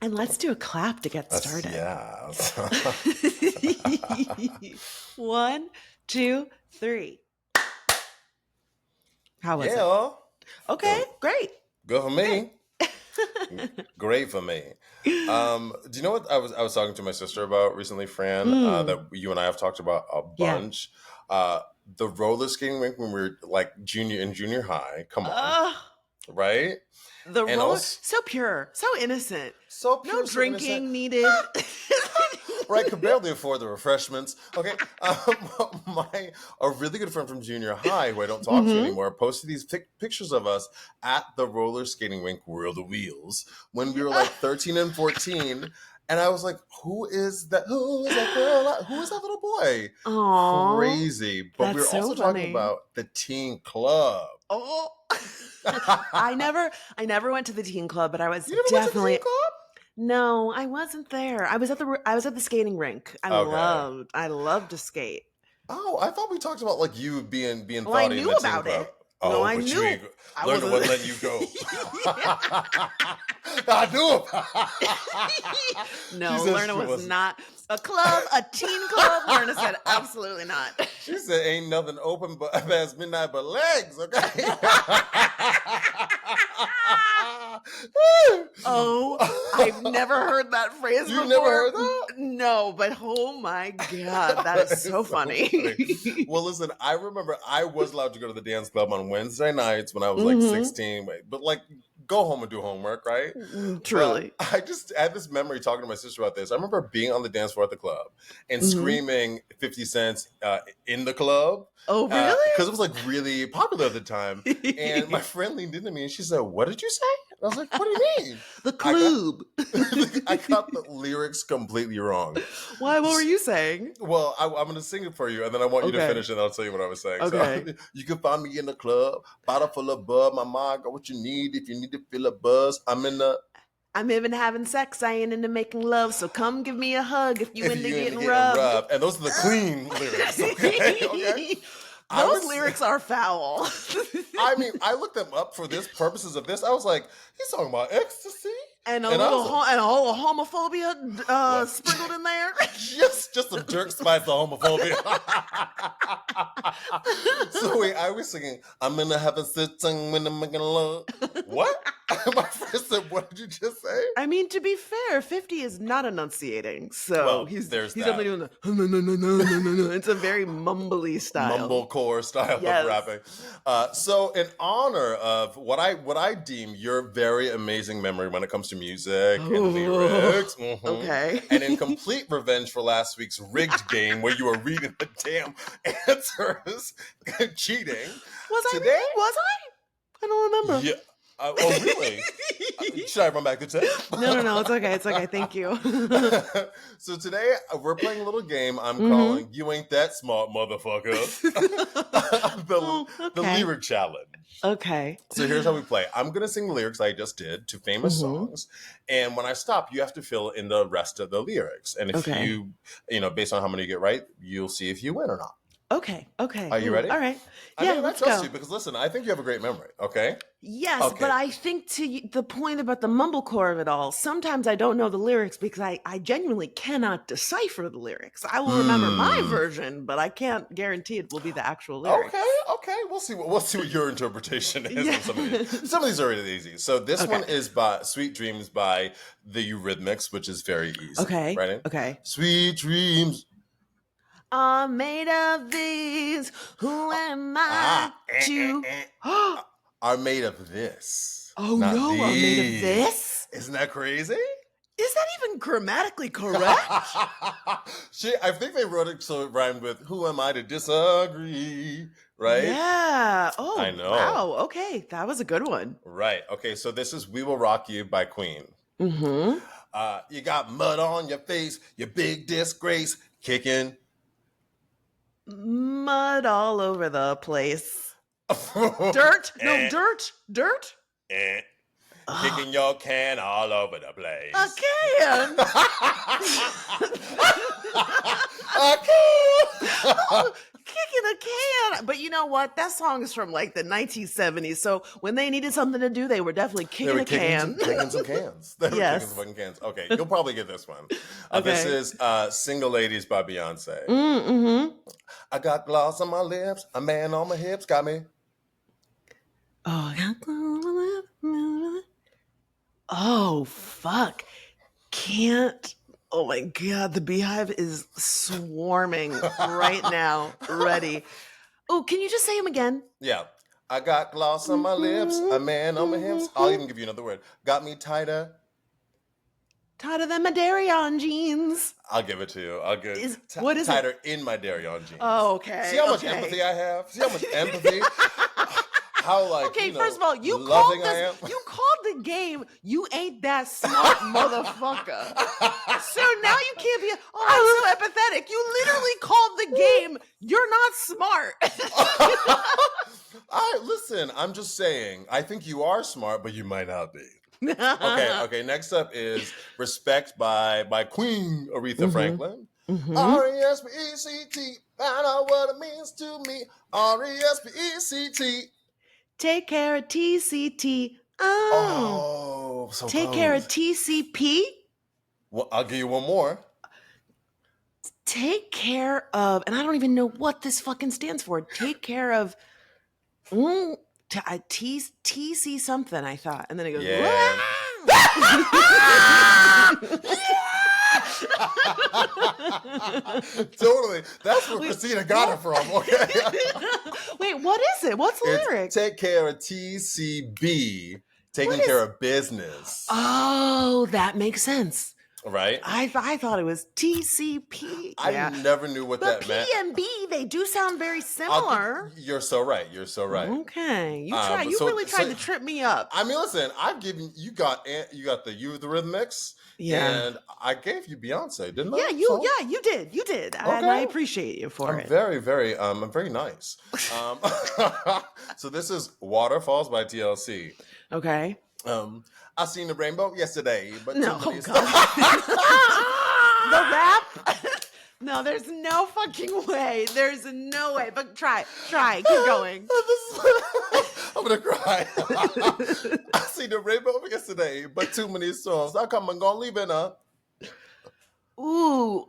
And let's do a clap to get started. Yeah. 1, 2, 3. How was it? Yeah. Okay, Good, great. good for Great. me. Great for me. Do you know what I was talking to my sister about recently, Fran? Mm, That you and I have talked about a yeah. bunch. The roller skating rink when we were like junior high. Come on, Uh, right? the And roller, also so pure, so innocent. so No pure, so innocent. drinking needed. Right, could barely afford the refreshments. Okay, my a really good friend from junior high who I don't talk to hmm anymore posted these pictures of us at the roller skating rink World of Wheels when we were like 13 and 14, and I was like, "Who is that? Who is that girl? Who is that little boy?" Aw, Crazy. But we that's were so also talking funny. about the teen club. Oh. I You never went to the teen club, but I was never went to the teen definitely club? no, I wasn't there. I was at the skating rink. Okay. I loved to skate. Oh, I thought we talked about like you being Well, I thoughty in knew the teen about club. it. No, Oh, I but you knew ain't I learned it wasn't. wasn't letting you go. I knew it. She No, said Lerna she was wasn't. not a club, a teen club. Lerna said absolutely not. She said ain't nothing open but past midnight but legs, okay? Oh, I've never heard that phrase You've never before. heard that? No, but oh my God, that is so It's so funny. funny. Well, listen, I remember I was allowed to go to the dance club on Wednesday nights when I was like hmm 16, but like go home and do homework, right? But Truly. I just had this memory talking to my sister about this. I remember being on the dance floor at the club and hmm screaming 50 Cents in the club Oh, really? because it was like really popular at the time. And my friend leaned into me and she said, "What did you say?" And I was like, "What do you mean?" The I got club. I got the lyrics completely wrong. Why? What were you saying? Well, I'm going to sing it for you, and then I want you to Okay. finish, and I'll tell you what I was saying. So Okay. you can find me in the club, bottle full of bud. My mind got what you need. If you need to feel a buzz, I'm in the. I'm even having sex. I ain't into making love. So come give me a hug if you If into you into getting getting rubbed. rubbed, and those are the clean lyrics. Okay, okay. I Those was. lyrics are foul. I mean, I looked them up for this purposes of this. I was like, he's talking about ecstasy, And and I was like, and a little homophobia what? sprinkled in there. Just some jerk spice of homophobia. So wait, I was singing, I'm gonna have a sitting when I'm making love. What? My friend said, what did you just say? I mean, to be fair, 50 is not enunciating, so Well, there's he's definitely that doing the no no no no no no no. It's a very mumbly style. mumblecore style of Yes. rapping. So in honor of what I deem your very amazing memory when it comes to music and Oh, lyrics, okay. and in complete revenge for last week's rigged game where you were reading the damn answers and cheating, Was I today, reading? Was I? I don't remember. yeah. Oh, really? Should I run back the tape? No. It's okay. It's okay. Thank you. So today we're playing a little game I'm hmm calling "You Ain't That Smart, Motherfucker." Oh, The okay. lyric challenge. Okay. So here's how we play. I'm gonna sing the lyrics I just did to famous hmm songs, and when I stop, you have to fill in the rest of the lyrics. And if Okay. based on how many you get right, you'll see if you win or not. Okay. Okay. Are you Ooh, ready? all right. I Yeah, mean, I let's trust go. you because listen, I think you have a great memory. Okay. Yes, but Okay. I think the point about the mumblecore of it all, sometimes I don't know the lyrics because I genuinely cannot decipher the lyrics. I will remember my Hmm. version, but I can't guarantee it will be the actual Okay, lyrics. okay. We'll see what your interpretation is Yeah. of some of these. Some of these are really easy. So this Okay. one is by Sweet Dreams by the Eurythmics, which is very easy. Okay. Ready? Okay. Sweet dreams. I'm made of these. Who am I Ah, to? uh, are made of this, Oh not no, I'm made of these. this? Isn't that crazy? Is that even grammatically correct? I think they wrote it so it rhymed with "Who am I to disagree?" Right? Yeah. I Oh, know. wow. Okay. That was a good one. Right. Okay. So this is "We Will Rock You" by Queen. Mm-hmm. You got mud on your face, you big disgrace, kicking. Mud all over the place. Dirt? No, Eh, dirt. Dirt? eh. Ugh, Kicking your can all over the a place. can. Okay. Oh, kicking a can. But you know what? That song is from like the 1970s. So when they needed something to do, they were definitely kicking a can. Kicking some cans. They were kicking Yes. some fucking cans. Okay, you'll probably get this one. This Okay. is Single Ladies by Beyonce. Mm-hmm. I got gloss on my lips, a man on my hips, got me. Oh, I got gloss on my lips. Oh, fuck. Can't. Oh my God, the beehive is swarming right now. Ready. Oh, can you just say them again? Yeah. I got gloss on my lips, a man on my hips. I'll even give you another word. Got me tighter. Tighter than my dairy-on jeans. I'll give it to you. I'll give it. What is tighter it? in my dairy-on jeans. Oh, okay. See how much empathy I have? See how much empathy? How like okay, first of all, you loving called I am? You called the game "You Ain't That Smart, Motherfucker." So now you can't be. Oh, I'm so empathetic. You literally called the game "You're Not Smart." Listen. I'm just saying. I think you are smart, but you might not be. Okay. Next up is "Respect" by Queen Aretha Franklin. R-E-S-P-E-C-T. Find out what it means to me. R-E-S-P-E-C-T. Take care of TCT. Oh, so take close. care of TCP. Well, I'll give you one more. Take care of, and I don't even know what this fucking stands for. Take care of TC something, I thought. And then it goes, yeah. Totally. That's where Christina got it from. Okay. Wait, what is it? What's the lyric? Take care of TCB, taking care of business. Oh, that makes sense. Right? I thought it was TCP. I never knew what that meant. But P and B, they do sound very similar. You're so right. Okay. You really tried to trip me up. I mean, listen, I've given you got the Eurythmics. Yeah. And I gave you Beyonce, didn't I? Yeah, you did. You did. Okay. And I appreciate you for it. I'm very nice. So this is Waterfalls by TLC. Okay. I seen the rainbow yesterday, but no, the rap? No, there's no fucking way. There's no way. But try. Keep going. I'm gonna cry. I seen the rainbow yesterday, but too many storms. How come I'm gonna leave it up? Ooh,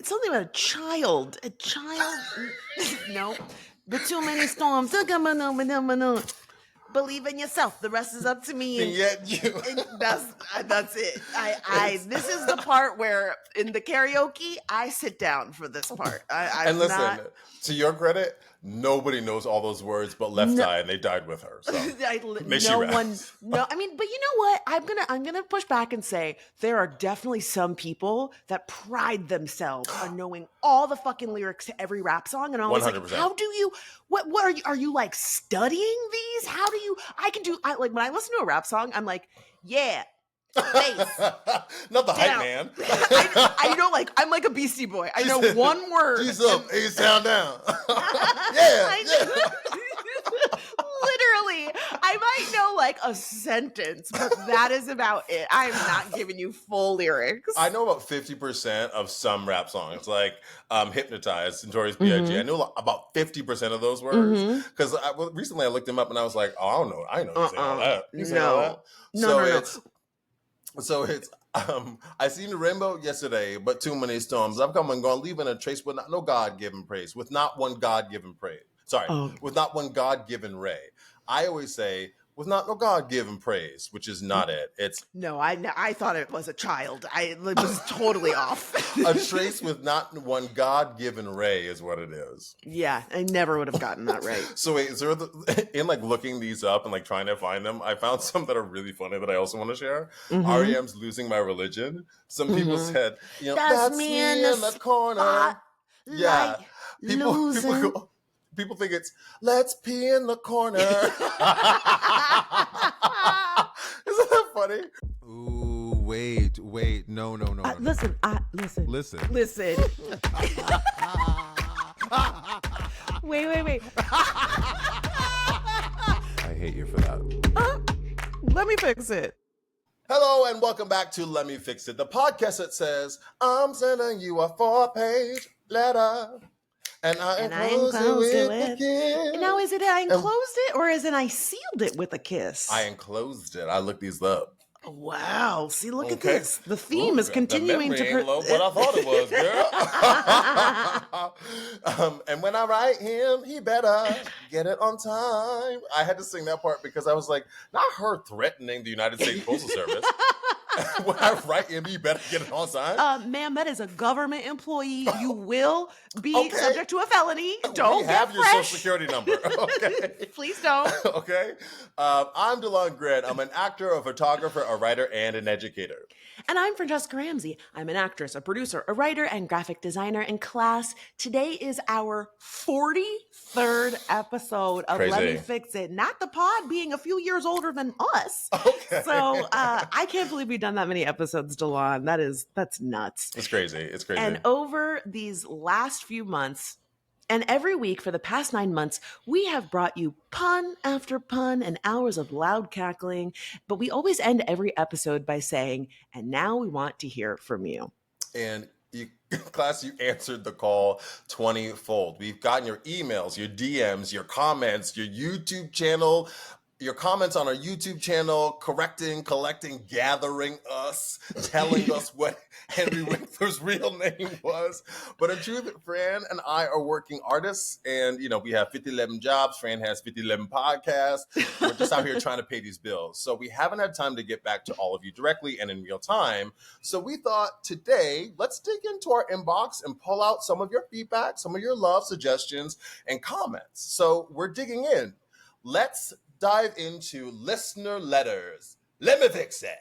something about a child. A child? No. But too many storms. Believe in yourself. The rest is up to me. And yet you. That's it. This is the part where in the karaoke I sit down for this part. And listen, to your credit, nobody knows all those words but Left Eye, and they died with her. So I mean, but you know what? I'm gonna push back and say there are definitely some people that pride themselves on knowing all the fucking lyrics to every rap song, and I'm always 100%. like, how do you? What are you like studying these? How do you? Like when I listen to a rap song, I'm like, yeah. Bass. Not the hype man. I know, like I'm like a Beastie Boy. I know one word. G's up, A's down. Yeah. Literally, I might know like a sentence, but that is about it. I'm not giving you full lyrics. I know about 50% of some rap songs, like Hypnotized, Notorious B.I.G. I know about 50% of those words because recently I looked them up and I was like, oh, I don't know. I know he's saying all that. He's saying all that. No. So it's I seen the rainbow yesterday, but too many storms. I've come and gone, leaving a trace with no God-given praise, with not one God-given praise. With not one God-given ray. I always say, with not no God-given praise, which is not it. It's no. I thought it was a child. It was totally off. A trace with not one God-given ray is what it is. Yeah, I never would have gotten that right. So wait, in like looking these up and like trying to find them, I found some that are really funny that I also want to share. R.E.M's "Losing My Religion." Some people said, that's me in the corner. Yeah, people think it's "Let's pee in the corner." Isn't that funny? Ooh, wait, no. Listen. Wait. I hate you for that. Let me fix it. Hello and welcome back to Let Me Fix It, the podcast that says, I'm sending you a 4-page letter. And I And I enclosed it enclosed it with a with. kiss. Now, is it I And enclosed it or is it I sealed it with a kiss? I enclosed it. I looked these up. Wow. See, look at Okay. this. The theme Ooh, is the continuing memory to. ain't what I thought it was, girl. And when I write him, he better get it on time. I had to sing that part because I was like, not her threatening the United States Postal Service. When I write him, he better get it on time. Ma'am, that is a government employee. You will be Okay. subject to a felony. Don't We have get your fresh. social security number. Okay. Please don't. Okay. I'm DeLon Gred. I'm an actor, a photographer, a writer, and an educator. And I'm Francesca Ramsey. I'm an actress, a producer, a writer, and graphic designer in class. Today is our 43rd episode of Crazy. Let Me Fix It. Not the pod being a few years older than us. Okay. So I can't believe we've done that many episodes, DeLon. That's nuts. It's crazy. It's crazy. And over these last few months, and every week for the past 9 months, we have brought you pun after pun and hours of loud cackling. But we always end every episode by saying, and now we want to hear from you. And class, you answered the call 20-fold. We've gotten your emails, your DMs, your comments, your YouTube channel, your comments on our YouTube channel, correcting, collecting, gathering us, telling us what Henry Winkler's real name was. But in truth, Fran and I are working artists, and we have 5011 jobs. Fran has 5011 podcasts. We're just out here trying to pay these bills. So we haven't had time to get back to all of you directly and in real time. So we thought today, let's dig into our inbox and pull out some of your feedback, some of your love, suggestions, and comments. So we're digging in. Let's dive into listener letters. Let me fix it.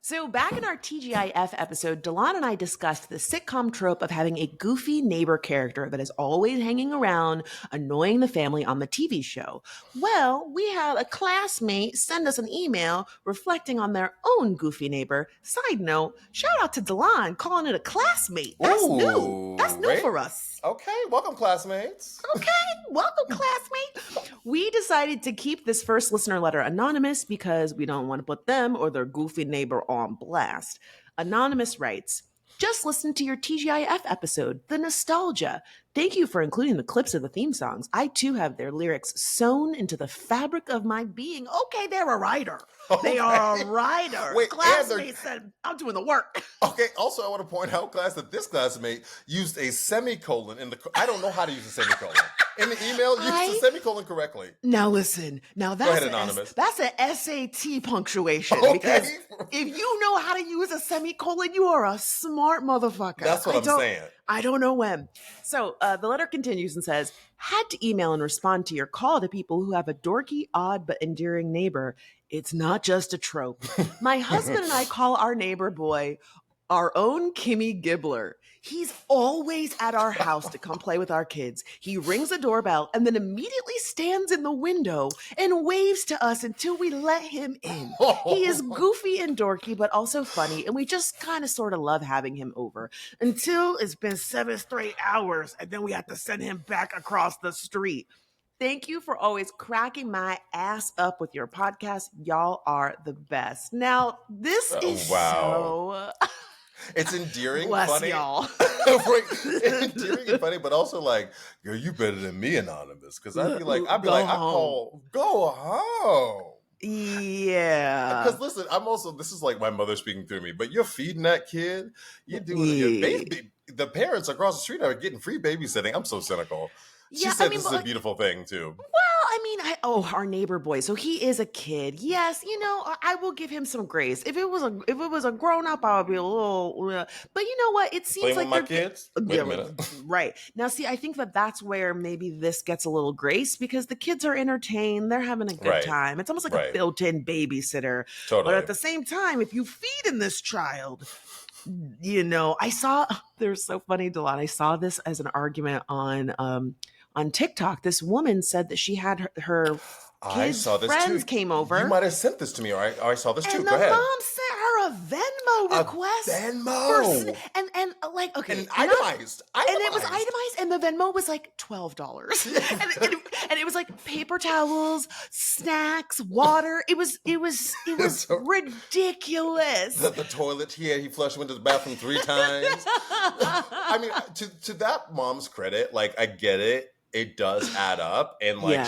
So back in our TGIF episode, DeLon and I discussed the sitcom trope of having a goofy neighbor character that is always hanging around, annoying the family on the TV show. Well, we had a classmate send us an email reflecting on their own goofy neighbor. Side note, shout out to DeLon calling it a classmate. That's new. That's new for us. Okay, welcome, classmates. Okay, welcome, classmate. We decided to keep this first listener letter anonymous because we don't want to put them or their goofy neighbor on blast. Anonymous writes, just listen to your TGIF episode, The Nostalgia. Thank you for including the clips of the theme songs. I too have their lyrics sewn into the fabric of my being. Okay, they're a writer. Okay. They are a writer. Wait, classmate said, I'm doing the work. Okay, also I want to point out, class, that this classmate used a semicolon in the... I don't know how to use a semicolon. In the email, use the semicolon correctly. Now listen. Now that's Go ahead, Anonymous. That's an SAT punctuation. Okay. Because if you know how to use a semicolon, you are a smart motherfucker. That's what I'm saying. I don't know when. So the letter continues and says, had to email and respond to your call to people who have a dorky, odd, but endearing neighbor. It's not just a trope. My husband and I call our neighbor boy our own Kimmy Gibbler. He's always at our house to come play with our kids. He rings the doorbell and then immediately stands in the window and waves to us until we let him in. He is goofy and dorky, but also funny, and we just kind of sort of love having him over until it's been 7 straight hours, and then we have to send him back across the street. Thank you for always cracking my ass up with your podcast. Y'all are the best. Now, this is so... It's endearing, Bless funny. Y'all. It's endearing and funny, but also like, girl, you better than me, Anonymous. Because I'd be like, I call, go home. Yeah. Because listen, this is like my mother speaking through me, but you're feeding that kid. You're doing your baby. The parents across the street are getting free babysitting. I'm so cynical. She said this is a beautiful thing too. Well, I mean, our neighbor boy. So he is a kid. Yes, I will give him some grace. If it was a grown up, I would be a little. But you know what? It seems playing like with my kids. Wait a minute. Right now, see, I think that's where maybe this gets a little grace because the kids are entertained. They're having a good time. It's almost like a built-in babysitter. Totally. But at the same time, if you feed in this child. They're so funny, DeLon. I saw this as an argument on TikTok. This woman said that she had her kids' friends came over. You might have sent this to me, or I saw this too. And Go ahead. the mom sent her a a Venmo request. Venmo. And like, okay. And itemized. And it was itemized, and the Venmo was like $12. and it was like paper towels, snacks, water. It was ridiculous. The toilet he flushed went to the bathroom 3 times. I mean, to that mom's credit, like, I get it. It does add up, and like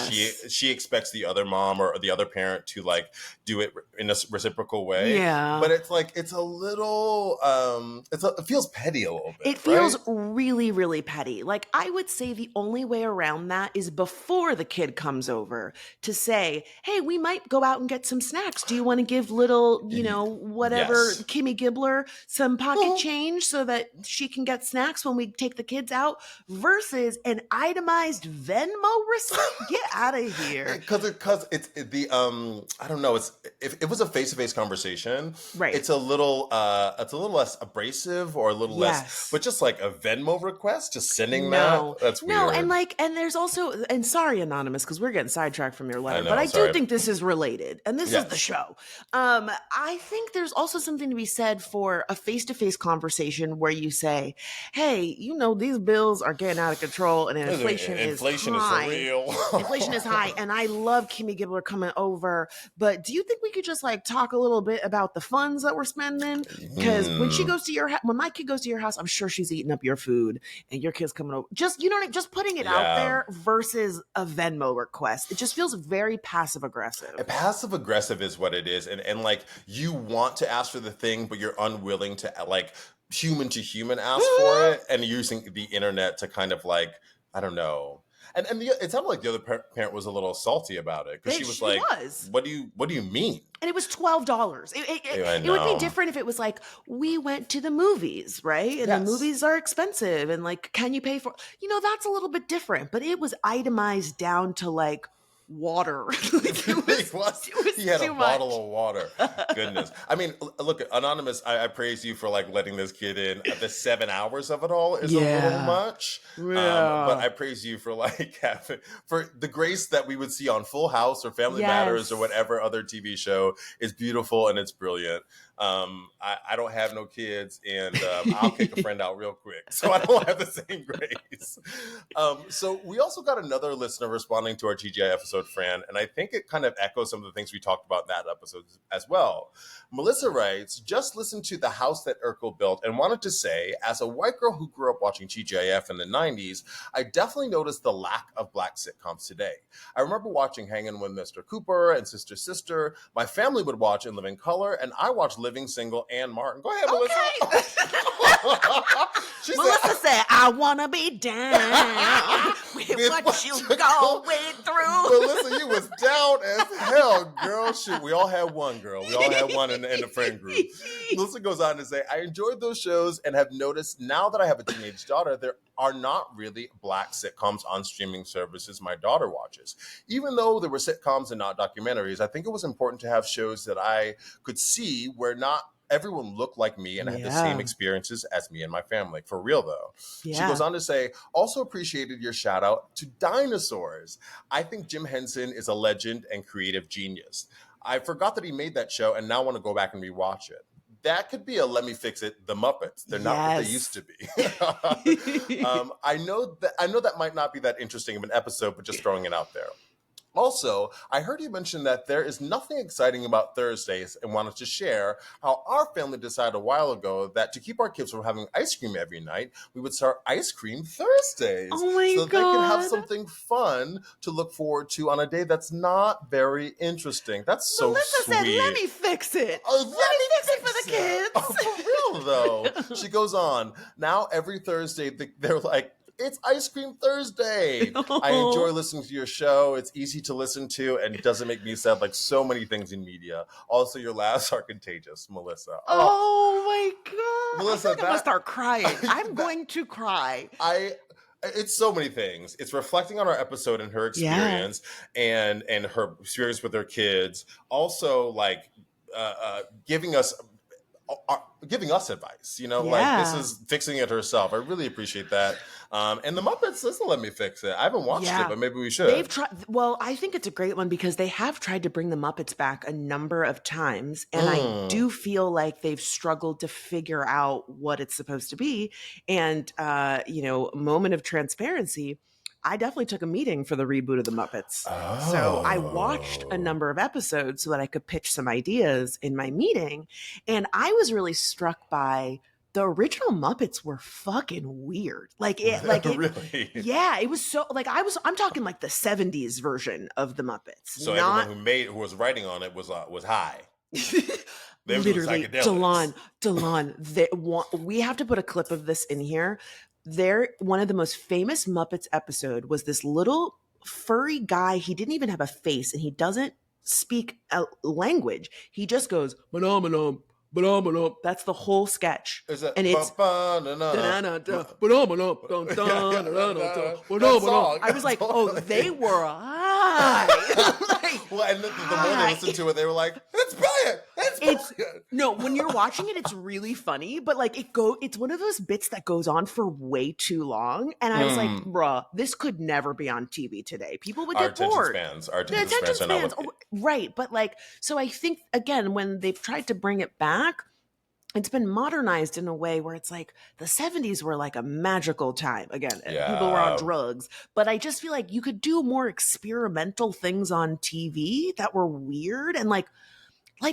she expects the other mom or the other parent to like do it in a reciprocal way. Yeah, but it's like it's a little it feels petty a little bit. It feels really, really petty. Like, I would say the only way around that is before the kid comes over to say, "Hey, we might go out and get some snacks. Do you want to give little, whatever Kimmy Gibbler some pocket change so that she can get snacks when we take the kids out?" Versus an itemized Venmo receipt. Get out of here. Because it's the I don't know. It's if it was a face-to-face conversation, right? It's a little less abrasive or a little less. But just like a Venmo request, just sending that's weird. No, and there's also, and sorry, Anonymous, because we're getting sidetracked from your letter, but I do think this is related, and this is the show. I think there's also something to be said for a face-to-face conversation where you say, "Hey, these bills are getting out of control, and inflation is high. For real. Inflation is high, and I love Kimmy Gibbler coming over, but do you think we could just like talk a little bit about the funds that we're spending? Because when she goes to when my kid goes to your house, I'm sure she's eating up your food, and your kid's coming over. Just just putting it out there versus a Venmo request. It just feels very passive aggressive. Passive aggressive is what it is, and like you want to ask for the thing, but you're unwilling to like human to human ask for it, and using the internet to kind of like, I don't know. And it sounded like the other parent was a little salty about it, because she was like, "What do you mean?" And it was $12. It would be different if it was like, we went to the movies, right? And the movies are expensive, and like, can you pay for? That's a little bit different. But it was itemized down to like water. It was he had too a much. bottle of water. Goodness. I mean, look, Anonymous, I praise you for like letting this kid in. The 7 hours of it all is a little much. But I praise you for like for the grace that we would see on Full House or Family Matters or whatever other TV show is beautiful, and it's brilliant. I don't have no kids, and I'll kick a friend out real quick, so I don't have the same grace. So we also got another listener responding to our TGI episode, Fran, and I think it kind of echoes some of the things we talked about in that episode as well. Melissa writes, "Just listened to The House That Urkel Built and wanted to say, as a white girl who grew up watching TGIF in the 90s, I definitely noticed the lack of black sitcoms today. I remember watching Hangin' with Mr. Cooper and Sister Sister. My family would watch In Living Color, and I watched Living Single and Martin." Go ahead, Melissa. Melissa said, "I want to be down with what you going through." Melissa, you was down as hell, girl. Shoot, we all had one, girl. We all had one in the friend group. Melissa goes on to say, "I enjoyed those shows and have noticed now that I have a teenage daughter, there are not really black sitcoms on streaming services my daughter watches. Even though there were sitcoms and not documentaries, I think it was important to have shows that I could see where not everyone looked like me and had the same experiences as me and my family." For real, though. She goes on to say, "Also appreciated your shout out to dinosaurs. I think Jim Henson is a legend and creative genius. I forgot that he made that show and now want to go back and rewatch it." That could be a Let Me Fix It, The Muppets. They're not what they used to be. I know that might not be that interesting of an episode, but just throwing it out there. Also, I heard you mention that there is nothing exciting about Thursdays, and wanted to share how our family decided a while ago that to keep our kids from having ice cream every night, we would start Ice Cream Thursdays. Oh my so God. They can have something fun to look forward to on a day that's not very interesting. That's so Melissa sweet. said, "Let me fix it. Oh, let me fix it for the kids." Oh, for real, though. She goes on, "Now every Thursday, they're like, it's Ice Cream Thursday. I enjoy listening to your show. It's easy to listen to and doesn't make me sad like so many things in media. Also, your laughs are contagious, Melissa." Oh my God. Melissa, I think I'm going to start crying. I'm going to cry. It's so many things. It's reflecting on our episode and her experience and her experience with her kids. Also, like giving us are giving us advice, you know, like this Yeah. is fixing it herself. I really appreciate that. And the Muppets, listen, Let Me Fix It. I haven't watched it, but maybe we should. They've tried. Well, I think it's a great one because they have tried to bring the Muppets back a number of times. And I do feel like they've struggled to figure out what it's supposed to be. And, moment of transparency. I definitely took a meeting for the reboot of the Muppets. Oh. So I watched a number of episodes so that I could pitch some ideas in my meeting. And I was really struck by the original Muppets were fucking weird. Really? Yeah, it was so I'm talking like the 70s version of the Muppets. So everyone who was writing on it was high. They Literally, Delon, we have to put a clip of this in here. One of the most famous Muppets episode was this little furry guy. He didn't even have a face and he doesn't speak a language. He just goes, "Manom, manom." That's the whole sketch. And it's I was like, oh, they were high. Well, and the more they listened to it, they were like, it's brilliant. It's brilliant. No, when you're watching it, it's really funny, but like it's one of those bits that goes on for way too long. And I was like, bruh, this could never be on TV today. People would get bored. Our attention spans are not right. But like, so I think again, when they've tried to bring it back, it's been modernized in a way where it's like the 70s were like a magical time. Again, people were on drugs, but I just feel like you could do more experimental things on TV that were weird and like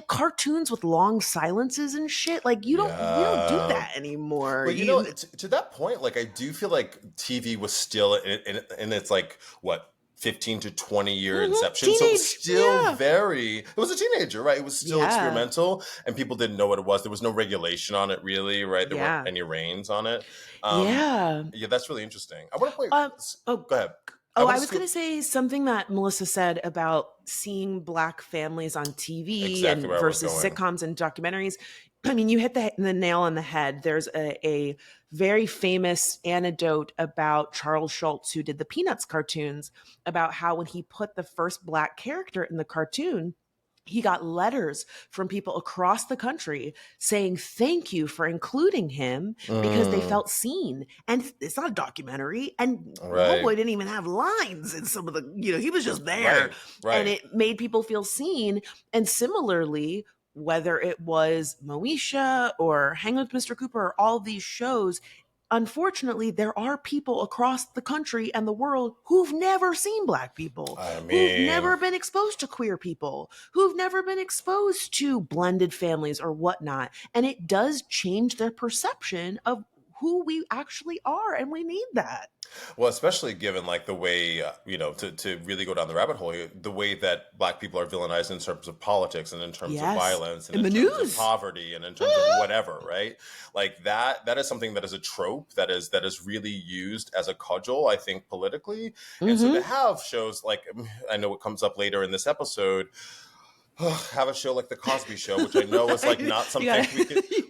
cartoons with long silences and shit. Like we don't do that anymore. But you know, to that point, like I do feel like TV was still in its like what 15 to 20 year inception. So it was still it was a teenager, right? It was still experimental and people didn't know what it was. There was no regulation on it really, right? There weren't any reins on it. Yeah, that's really interesting. I want to point. Go ahead. I was going to say something that Melissa said about seeing Black families on TV versus sitcoms and documentaries. I mean, you hit the nail on the head. There's a very famous anecdote about Charles Schultz, who did the Peanuts cartoons, about how when he put the first Black character in the cartoon, he got letters from people across the country saying thank you for including him because they felt seen. And it's not a documentary. And Homeboy didn't even have lines in some of the, he was just there. Right. And it made people feel seen. And similarly, whether it was Moesha or Hang with Mr. Cooper or all these shows, unfortunately, there are people across the country and the world who've never seen Black people, who've never been exposed to queer people, who've never been exposed to blended families or whatnot. And it does change their perception of who we actually are. And we need that. Well, especially given like the way, to really go down the rabbit hole, the way that Black people are villainized in terms of politics and in terms of violence and in terms of poverty and in terms of whatever, right? Like that is something that is a trope that is really used as a cudgel, I think, politically. And so to have shows like, I know what comes up later in this episode, have a show like The Cosby Show, which I know is like not something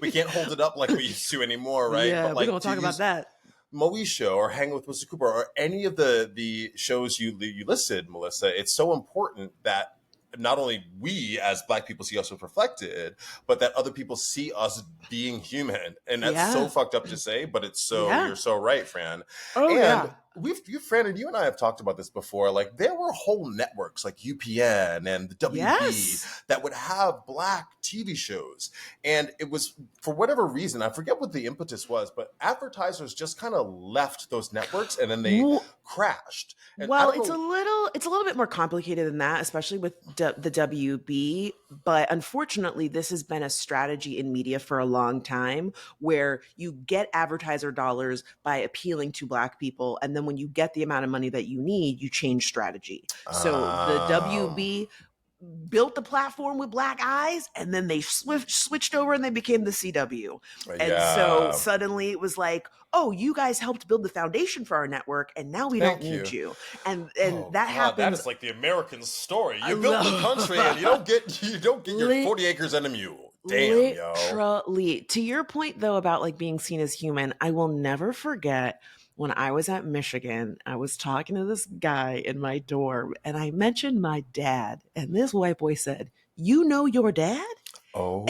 we can't hold it up like we used to anymore, right? Yeah, but like, we don't talk about that. Moesha or Hang with Mr. Cooper or any of the shows you listed, Melissa, it's so important that not only we as Black people see us reflected, but that other people see us being human. And that's so fucked up to say, but it's so, you're so right, Fran. Fran, and you and I have talked about this before. Like there were whole networks like UPN and the WB that would have Black TV shows. And it was, for whatever reason, I forget what the impetus was, but advertisers just kind of left those networks and then they crashed. And it's a little bit more complicated than that, especially with the WB. But unfortunately, this has been a strategy in media for a long time where you get advertiser dollars by appealing to Black people. And then when you get the amount of money that you need, you change strategy. So the WB built the platform with Black eyes, and then they switched over and they became the CW. And so suddenly it was like, oh, you guys helped build the foundation for our network, and now we don't need you. And that happens. That is like the American story. You built the country, and you don't get your 40 acres and a mule. Damn, literally. To your point, though, about like being seen as human, I will never forget when I was at Michigan, I was talking to this guy in my dorm and I mentioned my dad. And this white boy said, "You know your dad?" Oh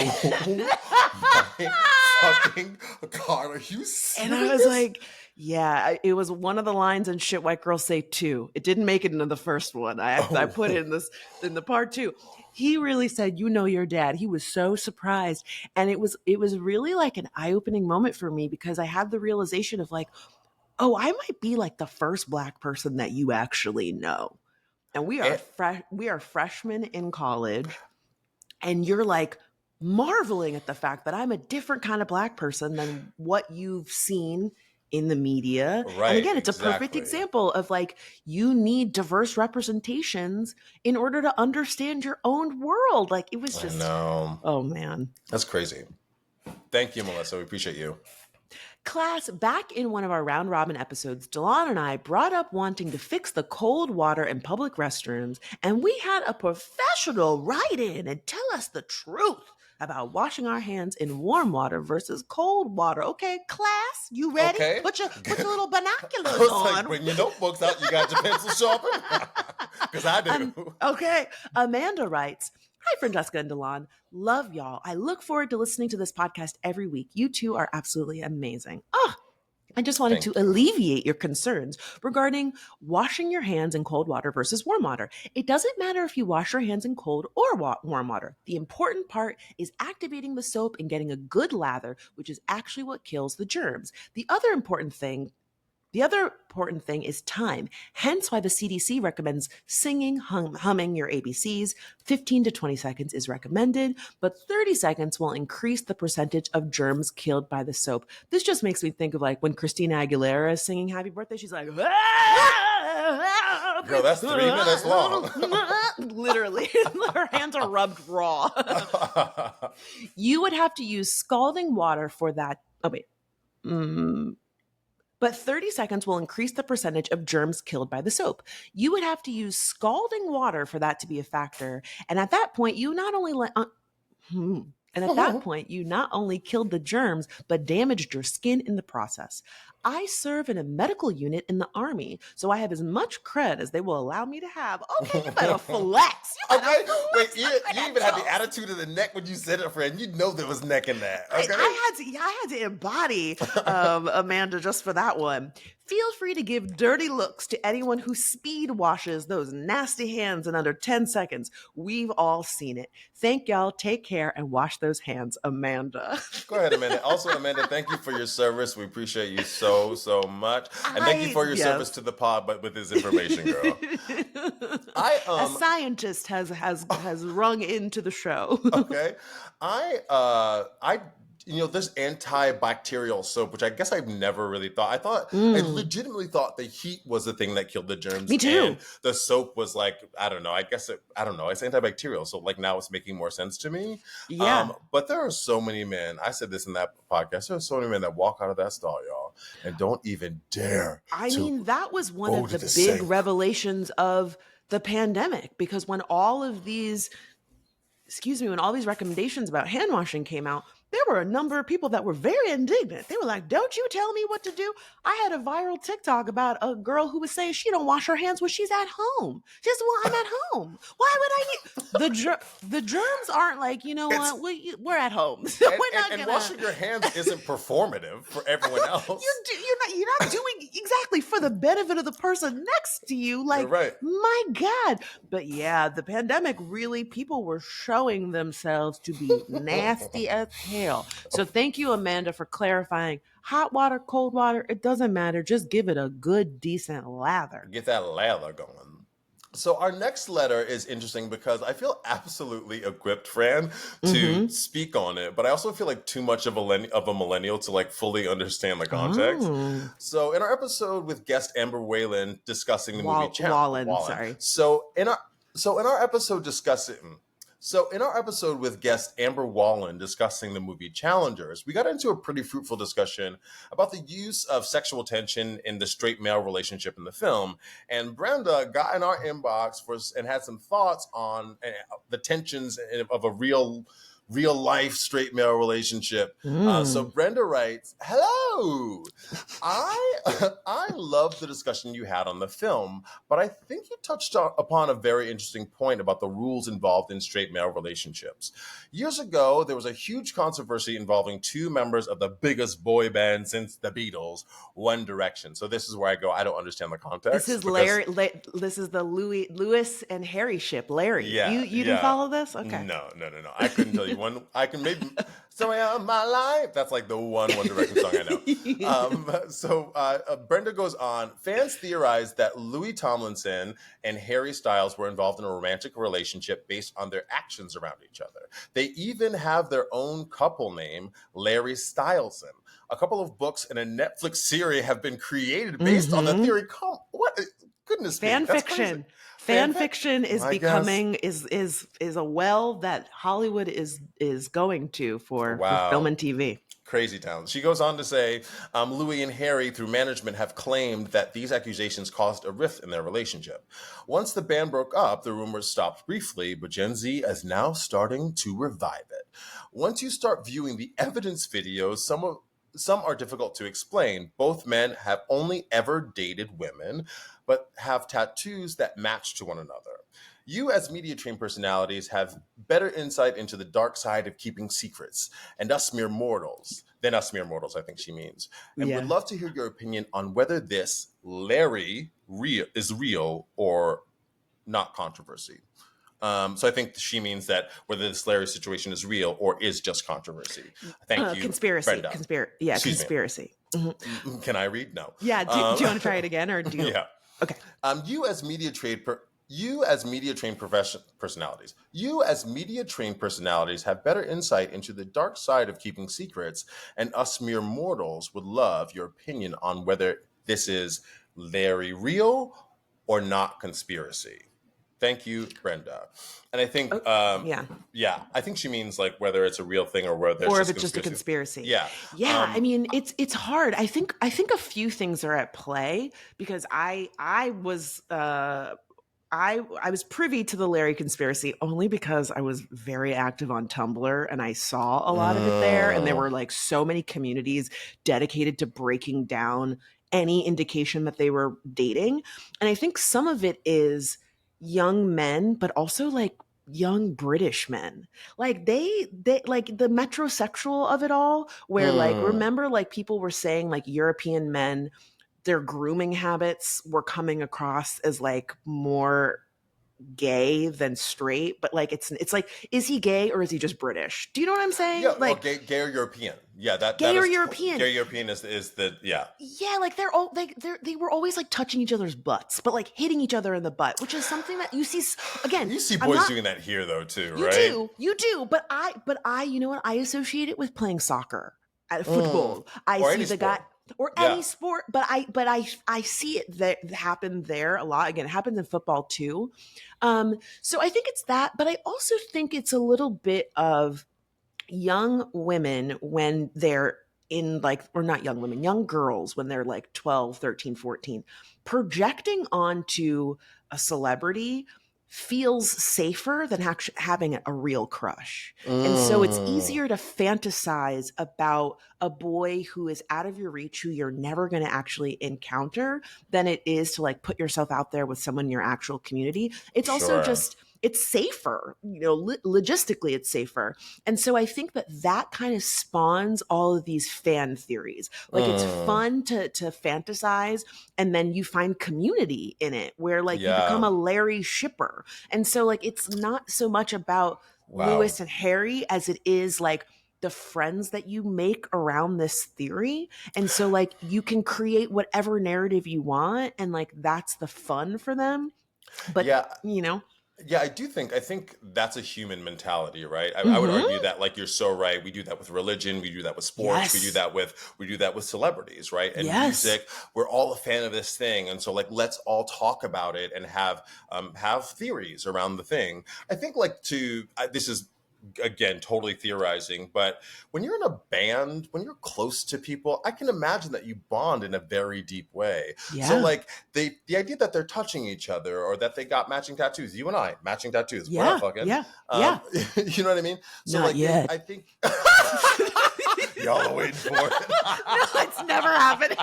my fucking God, are you serious? And I was like, yeah, it was one of the lines in Shit White Girls Say 2. It didn't make it into the first one. I put it in the part 2. He really said, "You know your dad." He was so surprised. And it was really like an eye-opening moment for me, because I had the realization of like, oh, I might be like the first Black person that you actually know. And we are freshmen in college, and you're like marveling at the fact that I'm a different kind of Black person than what you've seen in the media. Right, and again, it's a perfect exactly. example of like, you need diverse representations in order to understand your own world. Like, it was just, I know. oh man. That's crazy. Thank you, Melissa. We appreciate you. Class, back in one of our round robin episodes, Delon and I brought up wanting to fix the cold water in public restrooms, and we had a professional write in and tell us the truth about washing our hands in warm water versus cold water. Okay, class, you ready? Okay. Put your little binoculars I was on. like, bring your notebooks out. You got your pencil sharpened? Because I do. Okay. Amanda writes, "Hi, Francesca and Delon. Love y'all. I look forward to listening to this podcast every week. You two are absolutely amazing." I just wanted to alleviate your concerns regarding washing your hands in cold water versus warm water. It doesn't matter if you wash your hands in cold or warm water. The important part is activating the soap and getting a good lather, which is actually what kills the germs. The other important thing is time, hence why the CDC recommends singing, humming your ABCs. 15 to 20 seconds is recommended, but 30 seconds will increase the percentage of germs killed by the soap. This just makes me think of like when Christina Aguilera is singing Happy Birthday, she's like, Girl, that's 3 minutes long. Literally, her hands are rubbed raw. You would have to use scalding water for that. Oh, wait. But 30 seconds will increase the percentage of germs killed by the soap. You would have to use scalding water for that to be a factor. And at that point, you not only killed the germs, but damaged your skin in the process. I serve in a medical unit in the Army, so I have as much cred as they will allow me to have. Okay, you better flex. Wait, you even had the attitude of the neck when you said it, friend. You know there was neck in that. Okay? I had to embody Amanda just for that one. Feel free to give dirty looks to anyone who speed washes those nasty hands in under 10 seconds. We've all seen it. Thank y'all. Take care and wash those hands, Amanda. Go ahead, Amanda. Also, Amanda, thank you for your service. We appreciate you so much. And thank you for your service to the pod, but with this information, girl. A scientist has rung into the show. Okay. There's antibacterial soap, which I guess I've never really thought. I legitimately thought the heat was the thing that killed the germs. Me too. And the soap was like, I don't know. It's antibacterial. So like now it's making more sense to me. Yeah. But there are so many men. I said this in that podcast. There are so many men that walk out of that stall, y'all, and don't even dare. That was one of the big revelations of the pandemic, because when all these recommendations about hand washing came out, there were a number of people that were very indignant. They were like, "Don't you tell me what to do." I had a viral TikTok about a girl who was saying she don't wash her hands when she's at home. She said, "Well, I'm at home. Why would I need the germs aren't like, what? We're at home. So and washing your hands isn't performative for everyone else. You're not doing exactly for the benefit of the person next to you. Like, right. My God. But yeah, the pandemic really, people were showing themselves to be nasty as hell. So thank you, Amanda, for clarifying. Hot water, cold water, it doesn't matter. Just give it a good, decent lather. Get that lather going. So our next letter is interesting because I feel absolutely equipped, Fran, to speak on it. But I also feel like too much of a millennial to like fully understand the context. So in our episode with guest Amber Whalen discussing the movie Wallen, sorry. So in our episode with guest Amber Wallen discussing the movie Challengers, we got into a pretty fruitful discussion about the use of sexual tension in the straight male relationship in the film. And Brenda got in our inbox and had some thoughts on the tensions of a real real life straight male relationship. So Brenda writes, "Hello, I I love the discussion you had on the film, but I think you touched upon a very interesting point about the rules involved in straight male relationships. Years ago, there was a huge controversy involving two members of the biggest boy band since the Beatles, One Direction." So this is where I go, I don't understand the context. This is Larry. This is the Lewis and Harry ship. Larry, Yeah, you didn't yeah. follow this? Okay. No. I couldn't tell you one. I can maybe "Story of My Life." That's like the One Direction song I know. Brenda goes on. Fans theorized that Louis Tomlinson and Harry Styles were involved in a romantic relationship based on their actions around each other. They even have their own couple name, Larry Styleson. A couple of books and a Netflix series have been created based on the theory. What? Goodness me. Fan That's fiction. crazy. Fan fiction is I becoming is a well that Hollywood is going to for film and TV. Crazy town. She goes on to say, Louis and Harry, through management, have claimed that these accusations caused a rift in their relationship. Once the band broke up, the rumors stopped briefly, but Gen Z is now starting to revive it. Once you start viewing the evidence videos, some are difficult to explain. Both men have only ever dated women, but have tattoos that match to one another. You, as media trained personalities, have better insight into the dark side of keeping secrets and us mere mortals, than us mere mortals, I think she means. And would love to hear your opinion on whether this Larry is real or not controversy. So I think she means that whether this Larry situation is real or is just controversy. Thank you, Conspiracy. Brenda. Conspiracy. Mm-hmm. Can I read? No. Yeah. Do you want to try it again, or do you? Yeah. Okay. You as media trained personalities have better insight into the dark side of keeping secrets, and us mere mortals would love your opinion on whether this is Larry real or not conspiracy. Thank you, Brenda. And I think, I think she means like whether it's a real thing or whether or if it's just a conspiracy. Yeah. I mean, it's hard. I think a few things are at play, because I was privy to the Larry conspiracy only because I was very active on Tumblr and I saw a lot of it there, and there were like so many communities dedicated to breaking down any indication that they were dating. And I think some of it is young men, but also like young British men. Like they like the metrosexual of it all, where like, remember, like people were saying like European men, their grooming habits were coming across as like more gay than straight, but like it's like, is he gay or is he just British? Do you know what I'm saying? Yeah, like gay or European. Yeah, gay or European. Gay European is the Yeah, like they were always like touching each other's butts, but like hitting each other in the butt, which is something that you see again. You see boys doing that here though too, right? You do, but I you know what? I associate it with playing soccer, football. I or see the guy. Or any sport, but I see it happen there a lot. Again, it happens in football too. So I think it's that, but I also think it's a little bit of young women when they're in like, or not young women, young girls when they're like 12, 13, 14, projecting onto a celebrity feels safer than having a real crush. And so it's easier to fantasize about a boy who is out of your reach, who you're never going to actually encounter, than it is to like put yourself out there with someone in your actual community. It's also just, it's safer, you know, logistically it's safer. And so I think that kind of spawns all of these fan theories. Like it's fun to fantasize, and then you find community in it where like you become a Larry shipper. And so like, it's not so much about Lewis and Harry as it is like the friends that you make around this theory. And so like you can create whatever narrative you want, and like that's the fun for them. But you know. Yeah, I think that's a human mentality, right? I would argue that, like, you're so right. We do that with religion, we do that with sports, we do that with celebrities, right? And music, we're all a fan of this thing, and so like let's all talk about it and have theories around the thing. I think like this is again, totally theorizing, but when you're in a band, when you're close to people, I can imagine that you bond in a very deep way. So Yeah. like the idea that they're touching each other or that they got matching tattoos, you and I matching tattoos, we're not Yeah. fucking. Yeah. Yeah. You know what I mean? So Not like yet. I think y'all are waiting for it. No, it's never happening.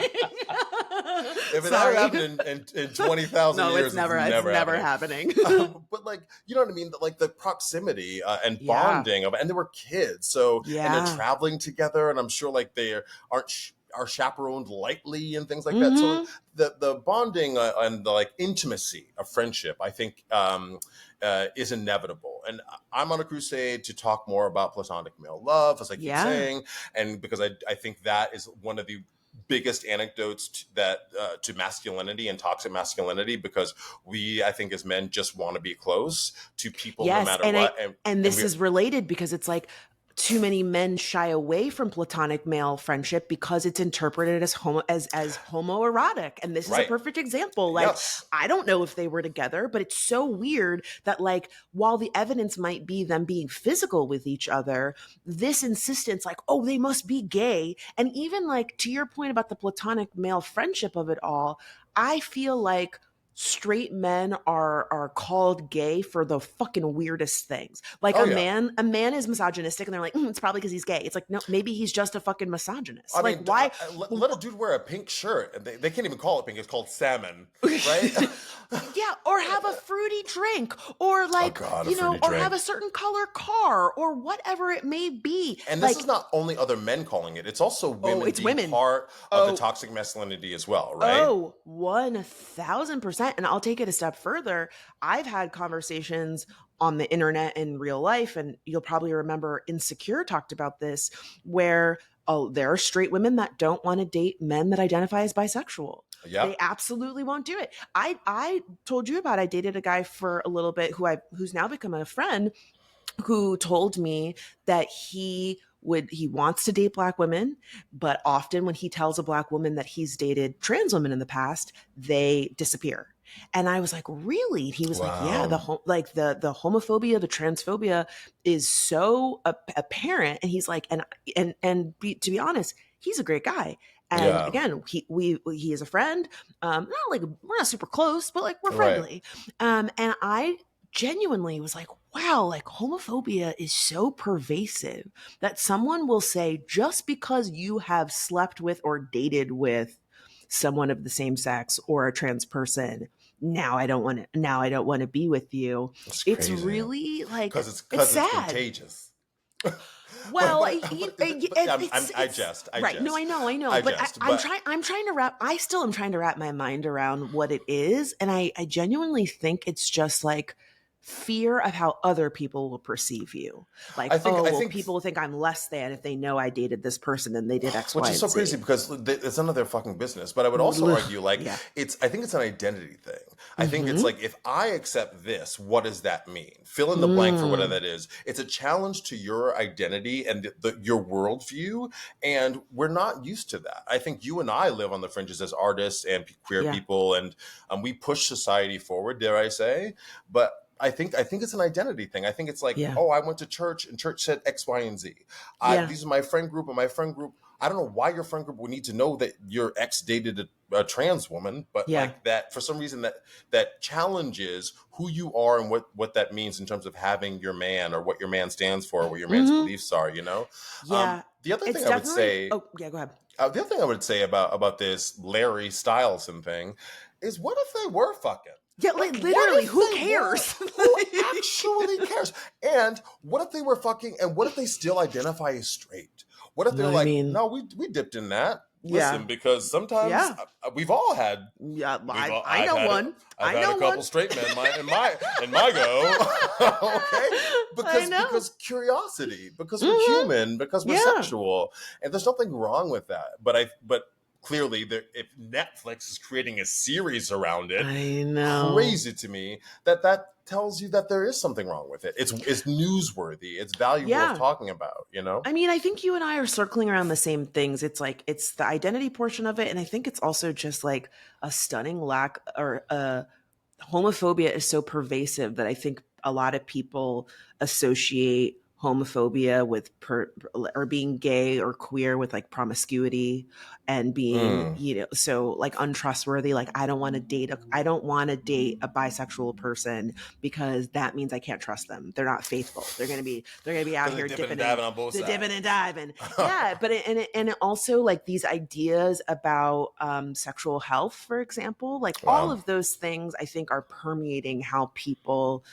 If it Sorry. ever happened in 20,000 No, years, it's never happening. But like, you know what I mean? Like the proximity and Yeah. bonding of, and they were kids. So, and they're Yeah. traveling together, and I'm sure like they are chaperoned lightly and things like that. So Mm-hmm. the bonding and the like intimacy of friendship, I think, is inevitable. And I'm on a crusade to talk more about platonic male love, as I keep Yeah. saying, and because I think that is one of the biggest anecdotes to masculinity and toxic masculinity, because I think as men just want to be close to people no Yes, matter and what, and this is related because it's like too many men shy away from platonic male friendship because it's interpreted as homoerotic, and this is a right. perfect example. Like, Yes. I don't know if they were together, but it's so weird that like while the evidence might be them being physical with each other, this insistence like, oh, they must be gay. And even like to your point about the platonic male friendship of it all, I feel like straight men are called gay for the fucking weirdest things. Like Oh a yeah. man is misogynistic and they're like, it's probably because he's gay. It's like, no, maybe he's just a fucking misogynist. I Like, mean, why? let a dude wear a pink shirt, and they can't even call it pink. It's called salmon, right? Yeah, or have a fruity drink, or Oh like, God, a you know, fruity or have drink. a certain color car, or whatever it may be. And this Like, is not only other men calling it; it's also women it's being women. part of the Oh, toxic masculinity as well, right? Oh, 1000%. And I'll take it a step further. I've had conversations on the internet in real life, and you'll probably remember Insecure talked about this, where there are straight women that don't want to date men that identify as bisexual. They Yep. absolutely won't do it. I told you about I dated a guy for a little bit who's now become a friend who told me that he wants to date black women, but often when he tells a black woman that he's dated trans women in the past, they disappear. And I was like, really? He was like, yeah, Wow. the homophobia, the transphobia is so apparent. And he's like, to be honest, he's a great guy. And Yeah. again, he is a friend. Not like we're not super close, but like we're Right. friendly. And I genuinely was like, wow, like homophobia is so pervasive that someone will say, just because you have slept with or dated with someone of the same sex or a trans person, now I don't want to be with you. It's It's crazy really like, because it's it's sad. contagious. Well, I jest. Right. No, I know. I But jest. I'm trying to I still am trying to wrap my mind around what it is. And I genuinely think it's just like fear of how other people will perceive you. Like, I think people will think I'm less than if they know I dated this person and they did X, which Y, is and so crazy Z. because it's none of their fucking business. But I would also argue, like, Yeah. I think it's an identity thing. I think it's Mhm. like, if I accept this, what does that mean? Fill in the blank for whatever that is. It's a challenge to your identity and your worldview, and we're not used to that. I think you and I live on the fringes as artists and queer Yeah. people, and we push society forward, dare I say. But I think it's an identity thing. I think it's like, Yeah. oh, I went to church and church said X, Y, and Z. Yeah. These are my friend group, and my friend group. I don't know why your friend group would need to know that your ex dated a trans woman, but Yeah. like that, for some reason, that challenges who you are and what that means in terms of having your man, or what your man stands for, or what your man's beliefs are. You know. Yeah. The other It's thing I would definitely say. Oh, yeah, go ahead. The other thing I would say about this Larry Styleson thing is, what if they were fucking? Yeah, like literally, who cares? Who actually cares? And what if they were fucking? And what if they still identify as straight? What if they're I like, mean, no, we dipped in that. Yeah. Listen, because sometimes Yeah. We've all had. Yeah, I I've know had one. I've I had know a couple one. straight men in my go. Okay, because curiosity, because we're human, because we're Yeah. sexual, and there's nothing wrong with that. But clearly, if Netflix is creating a series around it, I know. crazy to me that tells you that there is something wrong with it. It's newsworthy. It's valuable Yeah. of talking about. You know. I mean, I think you and I are circling around the same things. It's like it's the identity portion of it, and I think it's also just like a stunning lack, or homophobia is so pervasive that I think a lot of people associate homophobia with or being gay or queer with like promiscuity and being, so like untrustworthy. Like I don't want to date a bisexual person because that means I can't trust them. They're not faithful. They're gonna be out here dipping and dipping diving on both the sides. dipping and diving. Yeah, but it also like these ideas about sexual health, for example, like all of those things I think are permeating how people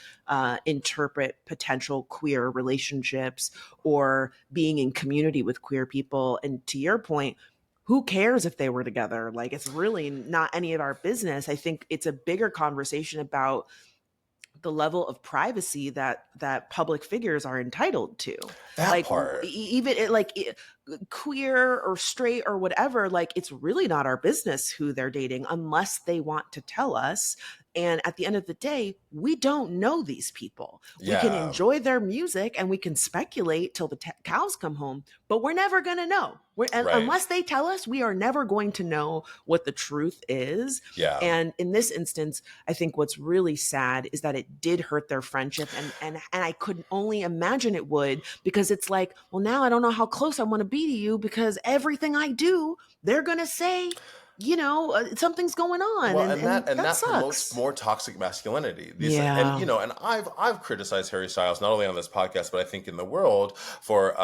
interpret potential queer relationships or being in community with queer people. And to your point, who cares if they were together? Like, it's really not any of our business. I think it's a bigger conversation about the level of privacy that public figures are entitled to. That Like part. even queer or straight or whatever, like it's really not our business who they're dating unless they want to tell us. And at the end of the day, we don't know these people. We can enjoy their music and we can speculate till the cows come home, but we're never going to know. Unless they tell us, we are never going to know what the truth is. Yeah. And in this instance, I think what's really sad is that it did hurt their friendship. And I could only imagine it would, because it's like, well, now I don't know how close I want to be to you because everything I do, they're going to say, something's going on. Well, and that sucks. Promotes more toxic masculinity. Yeah. And I've criticized Harry Styles not only on this podcast, but I think in the world for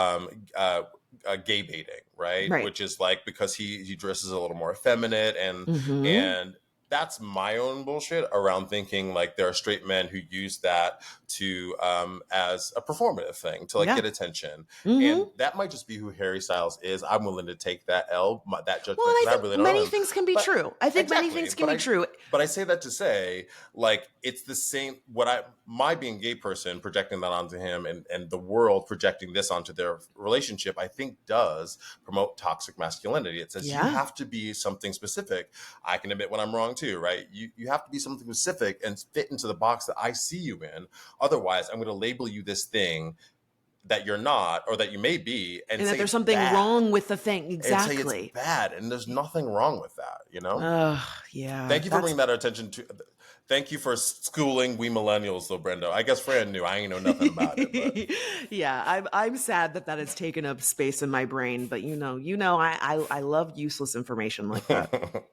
gay baiting, right? Which is like because he dresses a little more effeminate and that's my own bullshit around thinking like there are straight men who use that to as a performative thing to like get attention, and that might just be who Harry Styles is. I'm willing to take that that judgment. Well, I really don't many know things can be true. I think many things can be true. But I say that to say, like, it's the same. My being gay person projecting that onto him, and the world projecting this onto their relationship, I think does promote toxic masculinity. It says you have to be something specific. I can admit when I'm wrong too, right? You have to be something specific and fit into the box that I see you in. Otherwise, I'm going to label you this thing that you're not, or that you may be, and that there's something wrong with the thing. Exactly. And say it's bad, and there's nothing wrong with that, Yeah. Thank you for bringing that attention to. Thank you for schooling we millennials, though, Brendo. I guess Fran knew. I ain't know nothing about it. But. Yeah, I'm sad that has taken up space in my brain. But I love useless information like that.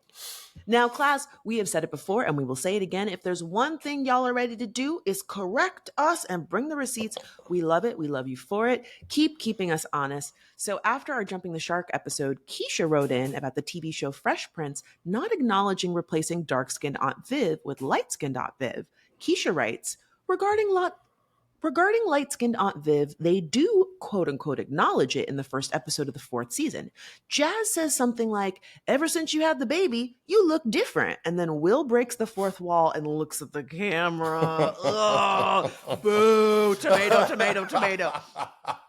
Now, class, we have said it before and we will say it again. If there's one thing y'all are ready to do is correct us and bring the receipts. We love it. We love you for it. Keep keeping us honest. So after our Jumping the Shark episode, Keisha wrote in about the TV show Fresh Prince not acknowledging replacing dark-skinned Aunt Viv with light-skinned Aunt Viv. Keisha writes, Regarding light-skinned Aunt Viv, they do quote-unquote acknowledge it in the first episode of the 4th season. Jazz says something like, ever since you had the baby, you look different. And then Will breaks the fourth wall and looks at the camera. Ugh, boo, tomato, tomato, tomato.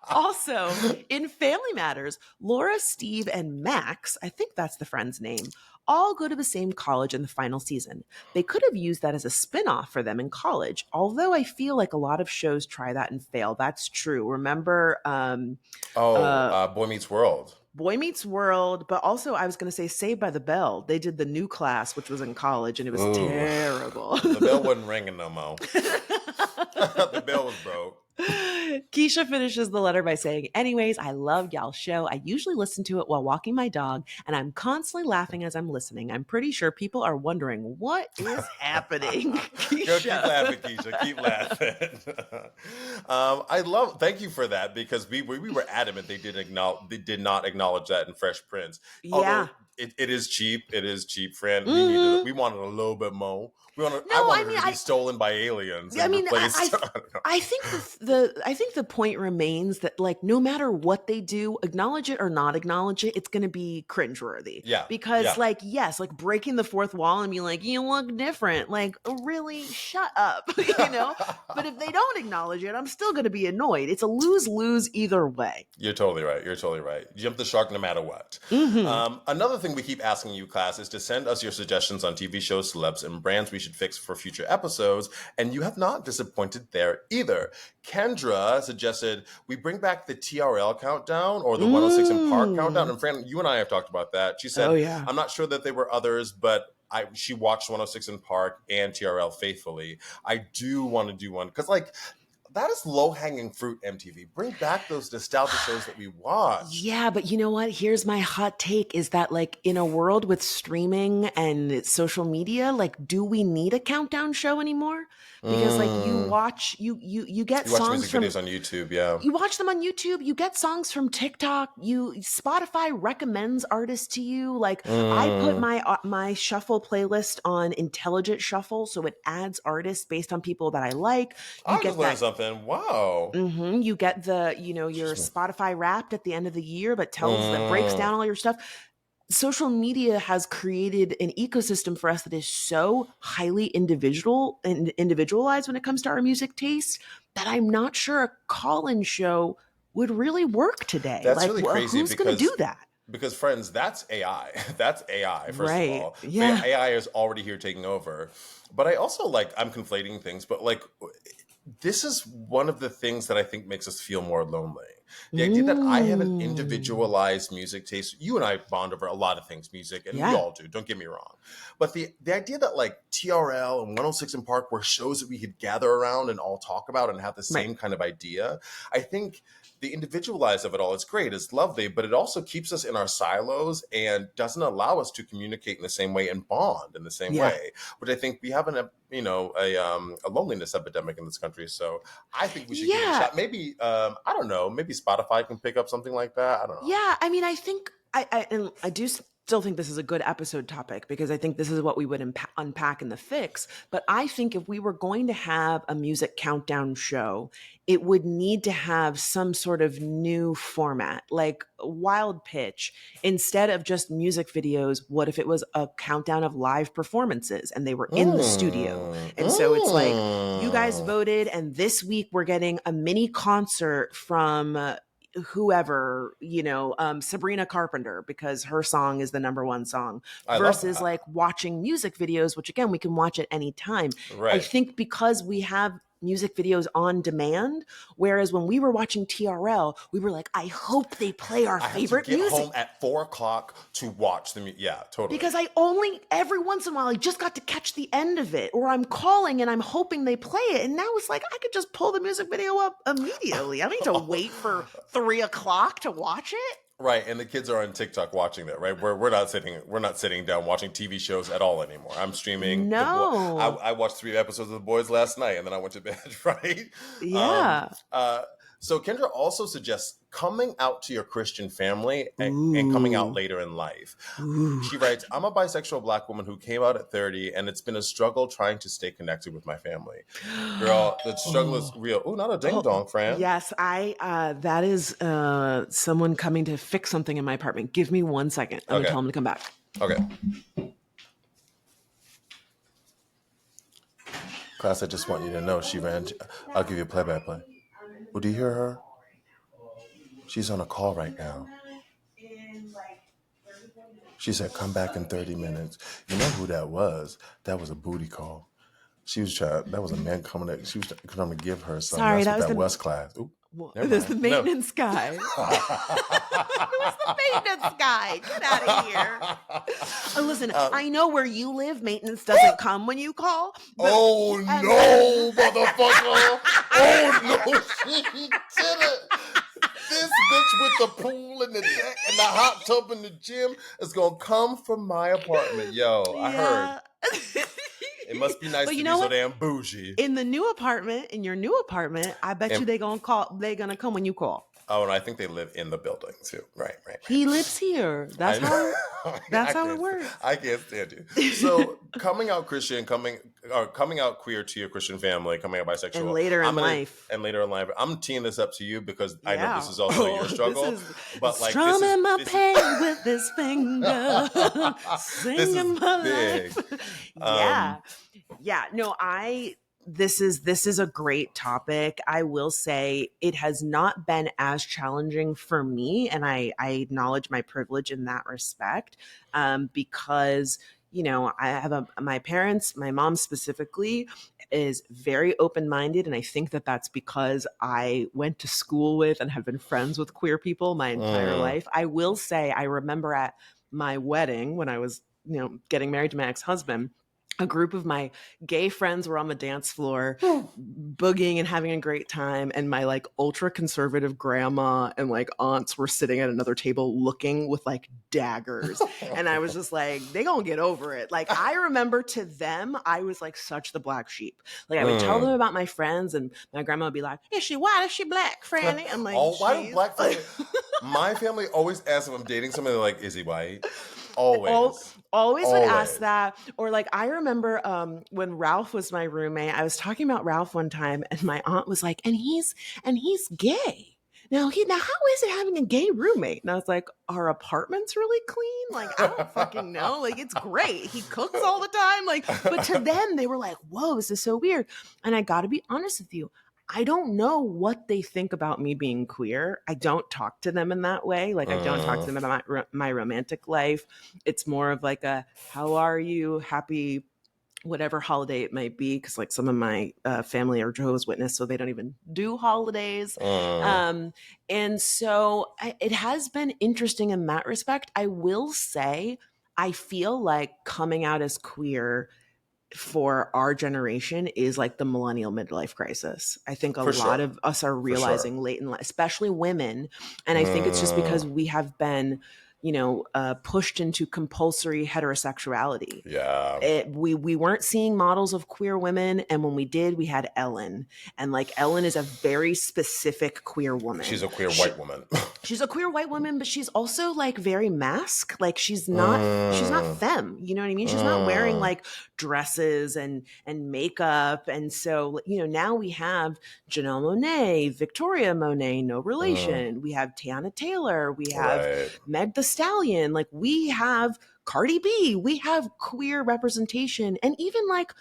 Also, in Family Matters, Laura, Steve, and Max, I think that's the friend's name, all go to the same college in the final season. They could have used that as a spinoff for them in college, although I feel like a lot of shows try that and fail. That's true. Remember? Boy Meets World. Boy Meets World, but also I was going to say Saved by the Bell. They did the new class, which was in college, and it was terrible. The bell wasn't ringing no more. The bell was broke. Keisha finishes the letter by saying, anyways, I love y'all's show. I usually listen to it while walking my dog, and I'm constantly laughing as I'm listening. I'm pretty sure people are wondering, what is happening? Go keep laughing, Keisha. Keep laughing. Thank you for that, because we were adamant they did not acknowledge that in Fresh Prince. Yeah. Although it is cheap. It is cheap, friend. Mm-hmm. We wanted a little bit more. I wanted her to be stolen by aliens. I think the point remains that, like, no matter what they do, acknowledge it or not acknowledge it, it's going to be cringeworthy. Yeah. Because, yes, like breaking the fourth wall and being like, you look different. Like, really, shut up, But if they don't acknowledge it, I'm still going to be annoyed. It's a lose-lose either way. You're totally right. Jump the shark no matter what. Mm-hmm. Another thing we keep asking you, class, is to send us your suggestions on TV shows, celebs, and brands we should fix for future episodes, and you have not disappointed there either. Kendra suggested we bring back the TRL countdown or the 106 in Park countdown, and Fran, you and I have talked about that. She said, I'm not sure that there were others, but she watched 106 in Park and TRL faithfully. I do want to do one, because, like, that is low-hanging fruit, MTV. Bring back those nostalgia shows that we watched. Yeah, but you know what? Here's my hot take is that like in a world with streaming and social media, like do we need a countdown show anymore? Because like you watch you get You watch songs music from videos on YouTube, yeah. you watch them on YouTube, you get songs from TikTok, you Spotify recommends artists to you. Like I put my shuffle playlist on intelligent shuffle so it adds artists based on people that I like. You I just get learned that something. Wow. you get the, your Spotify Wrapped at the end of the year, but that breaks down all your stuff. Social media has created an ecosystem for us that is so highly individual and individualized when it comes to our music taste that I'm not sure a call-in show would really work today. That's Like, really crazy who's going to do that? because friends, that's AI. That's AI, first of Right. all. Yeah. AI is already here taking over. But I also I'm conflating things, but this is one of the things that I think makes us feel more lonely. The idea that I have an individualized music taste. You and I bond over a lot of things, music, and we Yeah. all do. Don't get me wrong. But the idea that TRL and 106 in Park were shows that we could gather around and all talk about and have the same kind of idea, I think the individualized of it all is great, it's lovely, but it also keeps us in our silos and doesn't allow us to communicate in the same way and bond in the same way, which I think we have a loneliness epidemic in this country. So I think we should give it a shot. Maybe, I don't know, maybe Spotify can pick up something like that. I don't know. Yeah, I mean, I think I do still think this is a good episode topic because I think this is what we would unpack in the fix. But I think if we were going to have a music countdown show, it would need to have some sort of new format, like Wild Pitch. Instead of just music videos, what if it was a countdown of live performances and they were in the studio? And so it's like, you guys voted, and this week we're getting a mini concert from whoever, Sabrina Carpenter, because her song is the number one song, versus like watching music videos, which again, we can watch at any time. Right. I think because we have music videos on demand, whereas when we were watching TRL, we were like, I hope they play our favorite music. music. Home at 4:00 to watch the music. Yeah, totally. Because I only, every once in a while, I just got to catch the end of it, or I'm calling and I'm hoping they play it. And now it's like, I could just pull the music video up immediately. I don't need to wait for 3:00 to watch it. Right, and the kids are on TikTok watching that. Right, we're not sitting down watching TV shows at all anymore. I'm streaming. No, I watched 3 episodes of The Boys last night, and then I went to bed. Right. Yeah. So Kendra also suggests coming out to your Christian family and coming out later in life. She writes, I'm a bisexual Black woman who came out at 30, and it's been a struggle trying to stay connected with my family. Girl, the struggle is real. Oh, not a ding dong, Fran. Yes, that is someone coming to fix something in my apartment. Give me 1 second. I'm going to tell him to come back. Okay. Class, I just want you to know she ran. I'll give you a play-by-play. Well, do you hear her? She's on a call right now. She said, come back in 30 minutes. You know who that was? That was a booty call. That was a man coming at, she was trying to give her something. Sorry, that was the West class. Ooh, there's the maintenance guy. It was the maintenance guy. Get out of here. Listen, I know where you live, maintenance doesn't come when you call. Oh, no, motherfucker. Oh, no, she did it. This bitch with the pool and the deck and the hot tub in the gym is going to come from my apartment. Yo, I heard. It must be nice to be so damn bougie. In your new apartment, I bet you they're going to come when you call. Oh, and I think they live in the building too. Right. He lives here. That's how it works. I can't stand you. So coming out Christian, coming out queer to your Christian family, coming out bisexual. And later in life. I'm teeing this up to you because I know this is also your struggle. But strumming my pain with this finger. Singing my big. Life. Yeah. No, this is a great topic. I will say it has not been as challenging for me, and I acknowledge my privilege in that respect, because I have my parents, my mom specifically, is very open-minded, and I think that that's because I went to school with and have been friends with queer people my entire life. I will say I remember at my wedding when I was getting married to my ex-husband, a group of my gay friends were on the dance floor boogieing and having a great time, and my like ultra conservative grandma and like aunts were sitting at another table looking with like daggers. And I was just like, they gonna get over it. Like, I remember to them I was like such the black sheep. Like, I would tell them about my friends, and my grandma would be like, is she white, is she black, Franny? I'm like, Oh, why do she's black family? My family always asks if I'm dating somebody, they're like, is he white? Always. Always would ask Always. that. Or like, I remember when Ralph was my roommate, I was talking about Ralph one time, and my aunt was like, and he's gay. Now how is it having a gay roommate? And I was like, our apartment's really clean. Like, I don't fucking know. Like, it's great. He cooks all the time. Like, but to them, they were like, whoa, this is so weird. And I got to be honest with you. I don't know what they think about me being queer. I don't talk to them in that way. Like, I don't talk to them about my romantic life. It's more of like a, how are you? Happy whatever holiday it might be, because like some of my family are Jehovah's Witness, so they don't even do holidays. And so it has been interesting in that respect. I will say, I feel like coming out as queer for our generation is like the millennial midlife crisis. I think a lot of us are realizing late in life, especially women. And I think it's just because we have been, pushed into compulsory heterosexuality. Yeah. We weren't seeing models of queer women. And when we did, we had Ellen. And like, Ellen is a very specific queer woman. She's a queer white woman. She's a queer white woman, but she's also like very masc. Like, she's not femme. You know what I mean? She's not wearing like dresses and makeup. And so, now we have Janelle Monáe, Victoria Monet, no relation. We have Tiana Taylor. We have Meg the Stallion. Like, we have Cardi B. We have queer representation. And even like,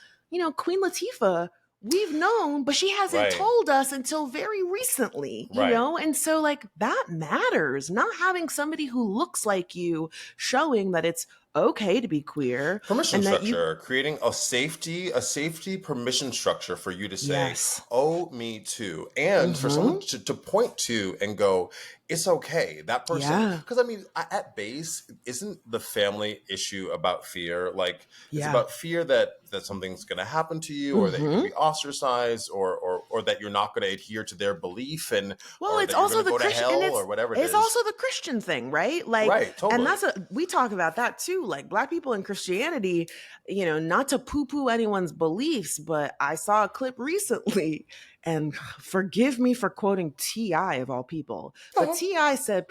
Queen Latifah, we've known, but she hasn't told us until very recently, you know? And so like, that matters. Not having somebody who looks like you showing that it's okay to be queer. Permission structure, creating a safety permission structure for you to say, oh, me too. And for someone to point to and go, it's okay. That person, because I mean, at base, isn't the family issue about fear? Like, it's about fear that something's going to happen to you, or that you're going to be ostracized, or that you're not going to adhere to their belief, and it's also the Christian, or whatever. It's also the Christian thing, right? Like, totally. And we talk about that too. Like, Black people in Christianity, not to poo-poo anyone's beliefs, but I saw a clip recently. And forgive me for quoting T.I. of all people, but T.I. said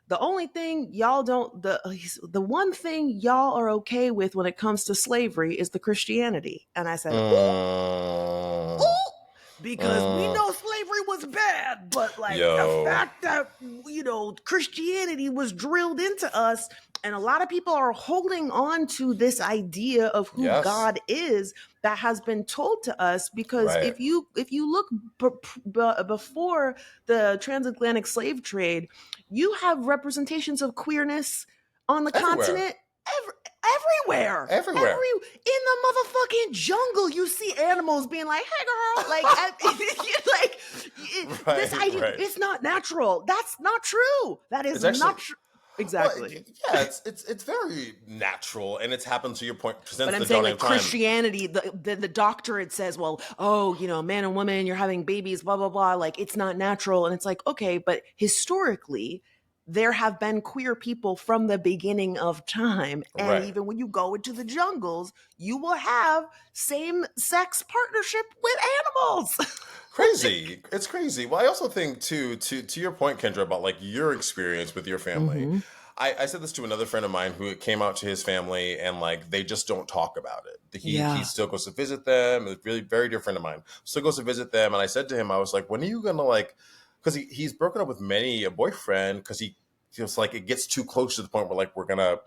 the only thing y'all don't, the one thing y'all are okay with when it comes to slavery is the Christianity. And I said, ooh, because we know slavery was bad, but like the fact that, Christianity was drilled into us, and a lot of people are holding on to this idea of who God is that has been told to us. Because if you look before the transatlantic slave trade, you have representations of queerness on the continent everywhere. In the motherfucking jungle, you see animals being like, "Hey, girl!" Like, this idea, it's not natural. That's not true. That is not true. Exactly. Well, it's very natural, and it's happened to your point. But I'm saying, like, Christianity, the doctorate says, well, man and woman, you're having babies, blah blah blah. Like, it's not natural, and it's like, okay, but historically, there have been queer people from the beginning of time, and even when you go into the jungles, you will have same-sex partnership with animals. Crazy. It's crazy. Well, I also think too, to your point, Kendra, about like your experience with your family. I said this to another friend of mine who came out to his family, and like, they just don't talk about it. He still goes to visit them. It's really very dear friend of mine. Still goes to visit them. And I said to him, I was like, when are you going to like, because he's broken up with many a boyfriend, because he feels like it gets too close to the point where like, we're going to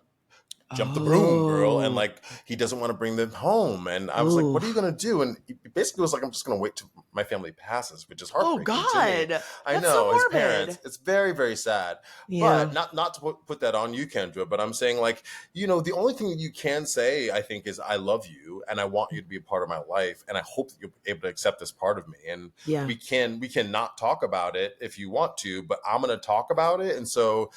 jump the broom, girl, and like, he doesn't want to bring them home. And I was like, what are you gonna do? And he basically was like, I'm just gonna wait till my family passes, which is heartbreaking. Oh God, to me. I know, his parents. It's very, very sad. But not to put that on you, Kendra, but I'm saying, like, the only thing that you can say, I think, is I love you and I want you to be a part of my life, and I hope that you're able to accept this part of me. And we can not talk about it if you want to, but I'm gonna talk about it. And so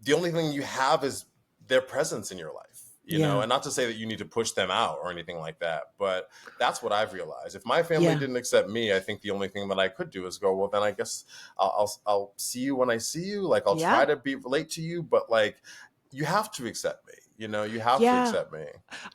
the only thing you have is their presence in your life. you know, and not to say that you need to push them out or anything like that, but that's what I've realized. If my family didn't accept me, I think the only thing that I could do is go, well, then I guess I'll see you when I see you. Like, I'll try to relate to you, but like, you have to accept me. You know, you have to accept me.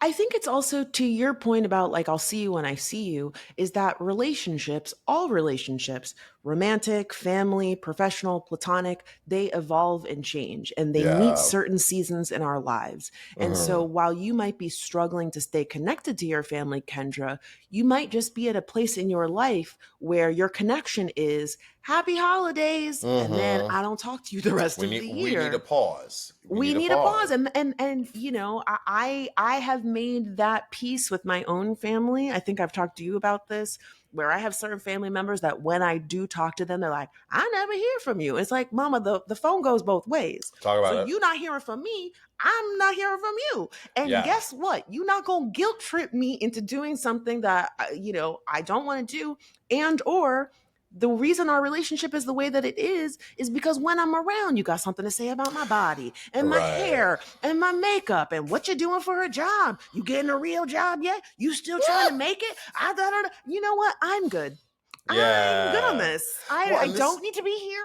I think it's also to your point about like, I'll see you when I see you, is that relationships, all relationships, romantic, family, professional, platonic, they evolve and change and they meet certain seasons in our lives. And so while you might be struggling to stay connected to your family, Kendra, you might just be at a place in your life where your connection is happy holidays. And then I don't talk to you the rest of the year. We need a pause. We need a pause. And you know, I have made that peace with my own family. I think I've talked to you about this, where I have certain family members that when I do talk to them, they're like, I never hear from you. It's like, Mama, the phone goes both ways. Talk about it. You're not hearing from me. I'm not hearing from you. And guess what? You're not going to guilt trip me into doing something that, you know, I don't want to do. And, or the reason our relationship is the way that it is because when I'm around, you got something to say about my body and my hair and my makeup and what you're doing for a job. You getting a real job yet? You still trying to make it? You know what? I'm good. Yeah. I'm good on this. I don't need to be here.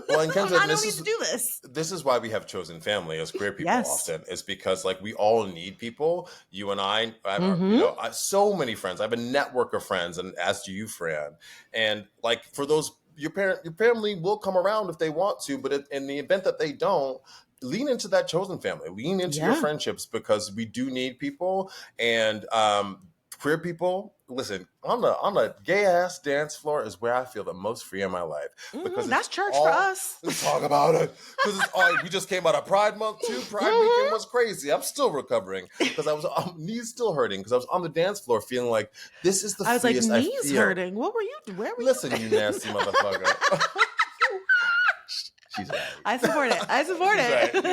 Well, and Kendra, I don't need to do this. This is why we have chosen family as queer people often. Is because like we all need people. You and I you know, so many friends. I have a network of friends, and as do you, Fran. And like for those, your family will come around if they want to, but in the event that they don't, lean into that chosen family. Lean into your friendships because we do need people. And queer people, listen, on the gay ass dance floor is where I feel the most free in my life. Because that's church for us. Let's talk about it. Because we just came out of Pride Month too. Pride weekend was crazy. I'm still recovering because knees still hurting because I was on the dance floor feeling like this is the freest I feel. I was like, knees hurting. What were you? Where were Listen, you nasty motherfucker. She's right. I support it. She's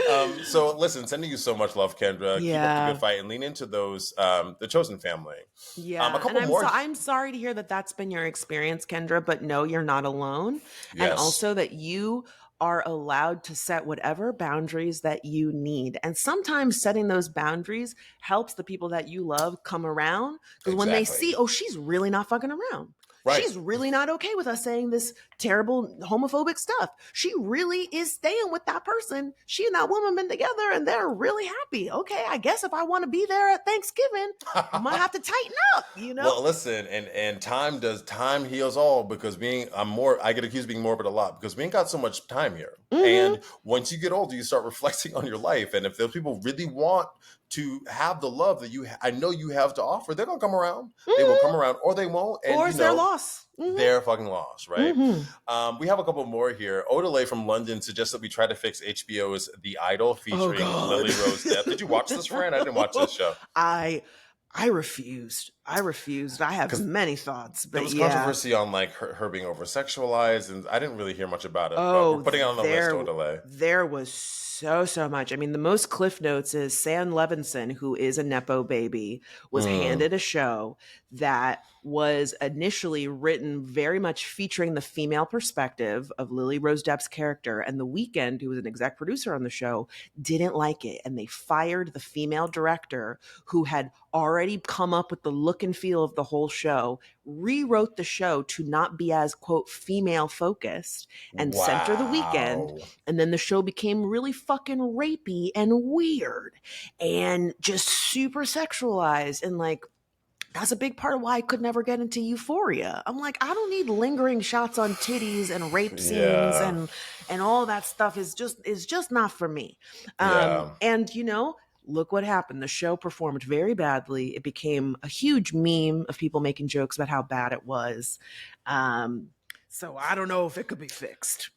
right. So listen, sending you so much love, Kendra. Keep up the good fight and lean into those, the chosen family. Yeah. I'm sorry to hear that that's been your experience, Kendra, but no, you're not alone. Yes. And also that you are allowed to set whatever boundaries that you need. And sometimes setting those boundaries helps the people that you love come around. Because when they see, oh, she's really not fucking around. Right. She's really not okay with us saying this terrible homophobic stuff. She really is staying with that person. She and that woman been together and they're really happy. Okay, I guess if I want to be there at Thanksgiving, I might have to tighten up, you know? Well, listen, and time heals all because I get accused of being morbid a lot because we ain't got so much time here. And once you get older, you start reflecting on your life. And if those people really want to have the love that I know you have to offer, they're gonna come around. They will come around, or they won't. And, or it's their loss. They're fucking lost, right? We have a couple more here. Odele from London suggests that we try to fix HBO's The Idol featuring Lily Rose Depp. Did you watch this, Fran? I didn't watch this show. I refused. I have many thoughts. But there was controversy on like her being over sexualized, and I didn't really hear much about it. But we're putting it on the list, Odele. There was so much. I mean, the most cliff notes is Sam Levinson, who is a Nepo baby, was handed a show that was initially written very much featuring the female perspective of Lily Rose Depp's character. And The Weeknd, who was an exec producer on the show, didn't like it. And they fired the female director who had already come up with the look and feel of the whole show, rewrote the show to not be as, quote, female focused and center The Weeknd. And then the show became really fucking rapey and weird and just super sexualized. And like, that's a big part of why I could never get into Euphoria. I'm like, I don't need lingering shots on titties and rape scenes and all that stuff is just not for me. And you know, look what happened. The show performed very badly. It became a huge meme of people making jokes about how bad it was. So I don't know if it could be fixed.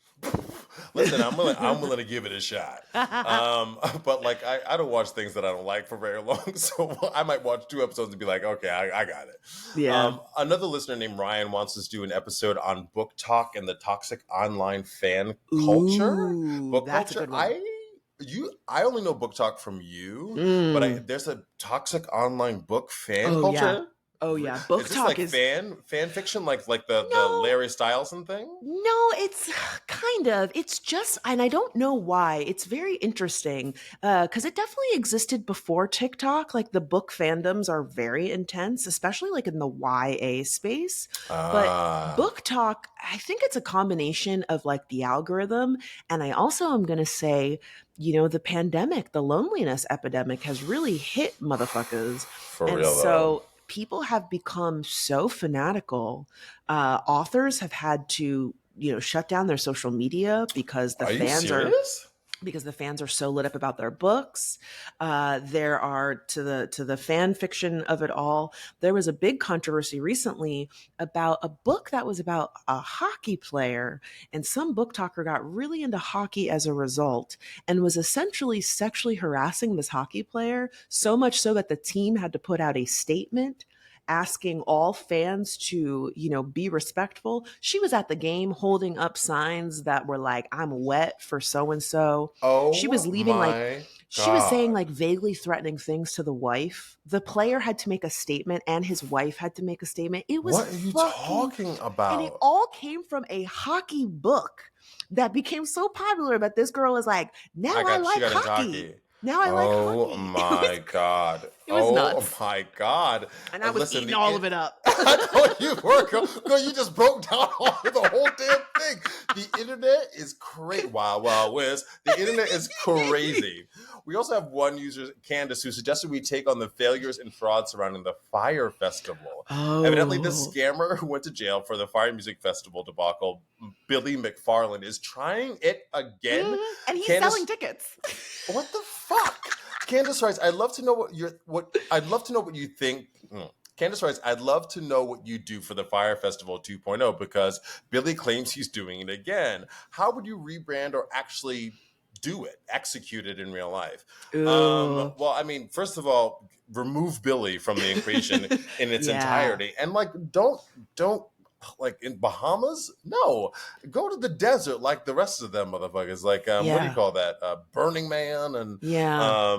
Listen, I'm willing to give it a shot. But like, I don't watch things that I don't like for very long. So I might watch 2 episodes and be like, okay, I got it. Yeah. Another listener named Ryan wants us to do an episode on book talk and the toxic online fan culture. Book that's culture. A good one. I only know book talk from you, but there's a toxic online book fan culture. Oh yeah, book Is this talk like is fan fiction, like the no. Larry Styleson thing? No, it's kind of. It's just, and I don't know why. It's very interesting because it definitely existed before TikTok. Like the book fandoms are very intense, especially like in the YA space. But Ah, book talk, I think it's a combination of like the algorithm. And I also am going to say, the pandemic, the loneliness epidemic has really hit motherfuckers. for And real though. so people have become so fanatical. Authors have had to shut down their social media Are you serious? because the fans are so lit up about their books. There are to the fan fiction of it all. There was a big controversy recently about a book that was about a hockey player, and some book talker got really into hockey as a result and was essentially sexually harassing this hockey player, so much so that the team had to put out a statement asking all fans to, be respectful. She was at the game holding up signs that were like, I'm wet for so and so. She was Oh leaving like, my she was saying God. like vaguely threatening things to the wife. The player had to make a statement and his wife had to make a statement. It was What are you fucking, talking and it about? all came from a hockey book that became so popular that this girl is like, now I She like got into hockey. hockey. Now I like Oh hockey. my God. It was Oh nuts. my God. And I was Listen, eating all of it up. I know you were, girl. You just broke down the whole damn thing. The internet is crazy. Wow, wow, Wiz. The internet is crazy. We also have one user, Candace, who suggested we take on the failures and fraud surrounding the Fire Festival. Evidently, this Oh. scammer who went to jail for the Fire Music Festival debacle, Billy McFarland, is trying it again. And he's Candace, selling tickets. what the fuck? Candace writes, I'd love to know what you think. Candace writes, I'd love to know what you do for the Fire Festival 2.0 because Billy claims he's doing it again. How would you rebrand or actually do it, execute it in real life? Ooh. Well, I mean, first of all, remove Billy from the equation in its Yeah. entirety. And like, don't like in Bahamas, no, go to the desert like the rest of them motherfuckers. Like, what do you Yeah. call that? Burning Man, and Yeah.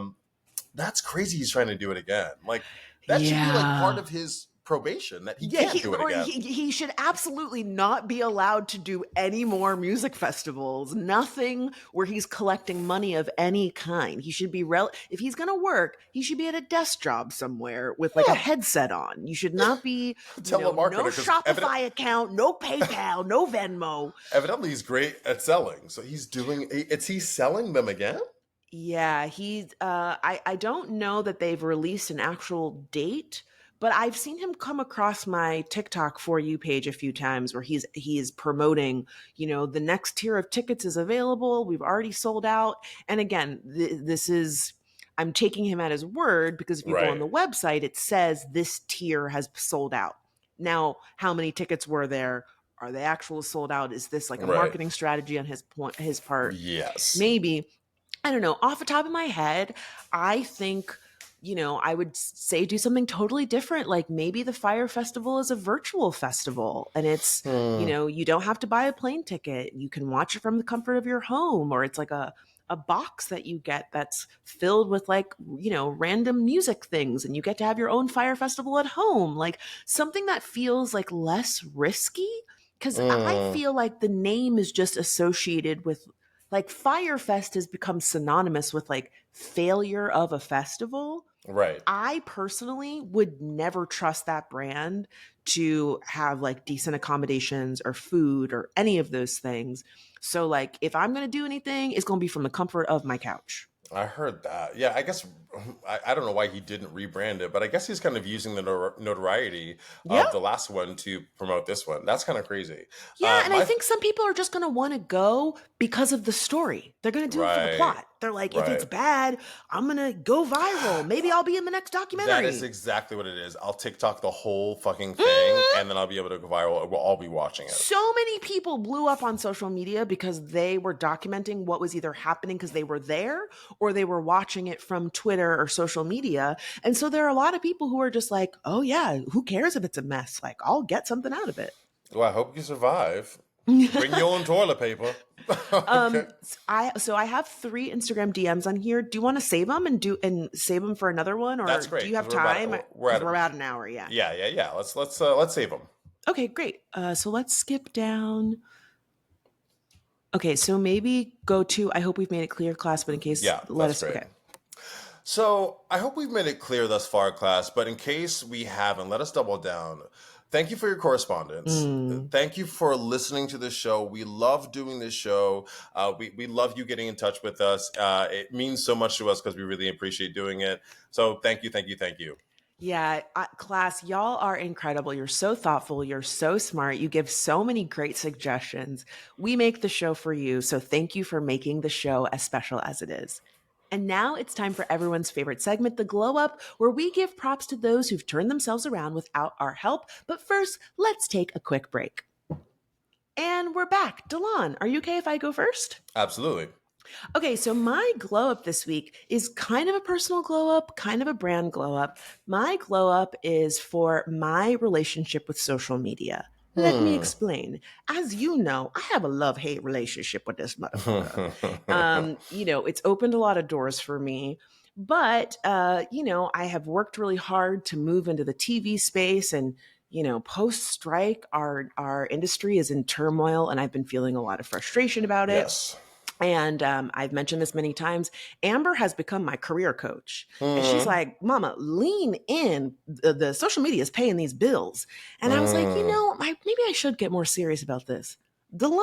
that's crazy. He's trying to do it again. Like, that should be like part Yeah. of his probation that he Yeah, can't do it again. he should absolutely not be allowed to do any more music festivals. Nothing where he's collecting money of any kind. He should be if he's going to work, he should be at a desk job somewhere with like a headset on. You should not be, Telemarketer, no 'cause Shopify account, no PayPal, no Venmo. Evidently, he's great at selling. So he's selling them again. Yeah, he's I don't know that they've released an actual date, but I've seen him come across my TikTok for you page a few times where he's promoting, the next tier of tickets is available. We've already sold out. And again, this is I'm taking him at his word because if you go on Right. the website, it says this tier has sold out. Now, how many tickets were there? Are they actual sold out? Is this like a Right. marketing strategy on his part? Yes. Maybe. I don't know. Off the top of my head, I think, I would say do something totally different. Like maybe the Fire Festival is a virtual festival and it's, you don't have to buy a plane ticket. You can watch it from the comfort of your home, or it's like a box that you get that's filled with like, random music things, and you get to have your own Fire Festival at home. Like something that feels like less risky. Cause I feel like the name is just associated with like Firefest has become synonymous with like failure of a festival. Right. I personally would never trust that brand to have like decent accommodations or food or any of those things. So like if I'm going to do anything, it's going to be from the comfort of my couch. I heard that. Yeah, I guess I don't know why he didn't rebrand it, but I guess he's kind of using the notoriety Yeah. of the last one to promote this one. That's kind of crazy. Yeah, and I My think some people are just going to want to go because of the story. They're going to do it for the right, plot. They're like, if it's right. bad, I'm going to go viral. Maybe I'll be in the next documentary. That is exactly what it is. I'll TikTok the whole fucking thing, and then I'll be able to go viral. We'll all be watching it. So many people blew up on social media because they were documenting what was either happening because they were there or they were watching it from Twitter or social media. And so there are a lot of people who are just like, oh yeah, who cares if it's a mess? Like I'll get something out of it. Well, I hope you survive. Bring your own toilet paper. Okay. I have 3 Instagram DMs on here. Do you want to save them and save them for another one, or That's do great you because have time? we're Because at we're about an hour. Yeah. yeah. Let's save them. Okay, great. So let's skip down. Okay, so maybe go to. I hope we've made it clear, class. But in case, Yeah, let that's us. great. Okay. So I hope we've made it clear thus far, class, but in case we haven't, let us double down. Thank you for your correspondence. Thank you for listening to this show. We love doing this show. We love you getting in touch with us. It means so much to us because we really appreciate doing it. So thank you, thank you, thank you. Yeah, class, y'all are incredible. You're so thoughtful. You're so smart. You give so many great suggestions. We make the show for you. So thank you for making the show as special as it is. And now it's time for everyone's favorite segment, the Glow Up, where we give props to those who've turned themselves around without our help. But first, let's take a quick break. And we're back. Delon, are you okay if I go first? Absolutely. Okay, so my glow up this week is kind of a personal glow up, kind of a brand glow up. My glow up is for my relationship with social media. Let me explain. As you know, I have a love-hate relationship with this motherfucker. It's opened a lot of doors for me, but I have worked really hard to move into the TV space, and post strike, our industry is in turmoil, and I've been feeling a lot of frustration about it. Yes. And I've mentioned this many times. Amber has become my career coach. And she's like, Mama, lean in. The social media is paying these bills. And I was like, maybe I should get more serious about this. Delon,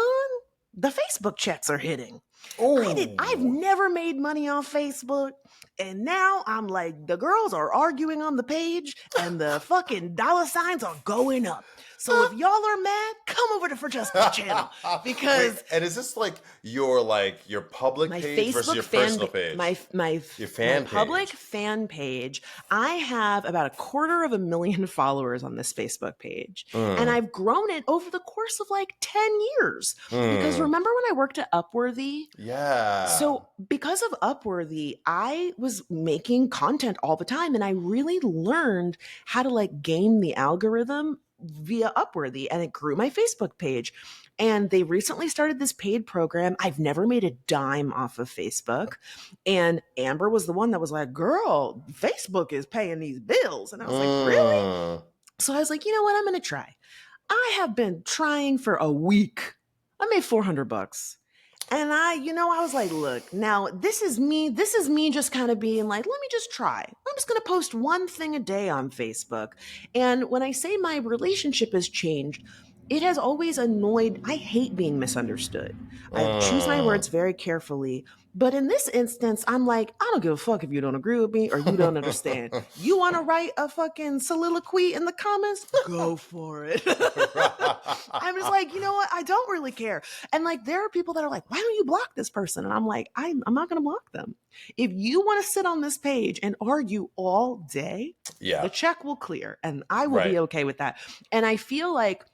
the Facebook checks are hitting. I've never made money on Facebook. And now I'm like, the girls are arguing on the page and the fucking dollar signs are going up. So if y'all are mad, come over to For Justice channel because Wait, and is this like your public my page versus Facebook your fan personal page? Your fan my public page. fan page. I have about 250,000 followers on this Facebook page, and I've grown it over the course of like 10 years. Because remember when I worked at Upworthy? Yeah. So because of Upworthy, I was making content all the time, and I really learned how to like game the algorithm via Upworthy, and it grew my Facebook page. And they recently started this paid program. I've never made a dime off of Facebook. And Amber was the one that was like, girl, Facebook is paying these bills. And I was like, really? So I was like, you know what? I'm going to try. I have been trying for a week. I made $400. And I was like, look, now this is me just kind of being like, let me just try. I'm just going to post one thing a day on Facebook. And when I say my relationship has changed, it has always annoyed. I hate being misunderstood. I choose my words very carefully. But in this instance, I'm like, I don't give a fuck if you don't agree with me or you don't understand. You want to write a fucking soliloquy in the comments? Go for it. I'm just like, you know what? I don't really care. And like, there are people that are like, why don't you block this person? And I'm like, I'm not going to block them. If you want to sit on this page and argue all day, the check will clear and I will be okay with that. And I feel like,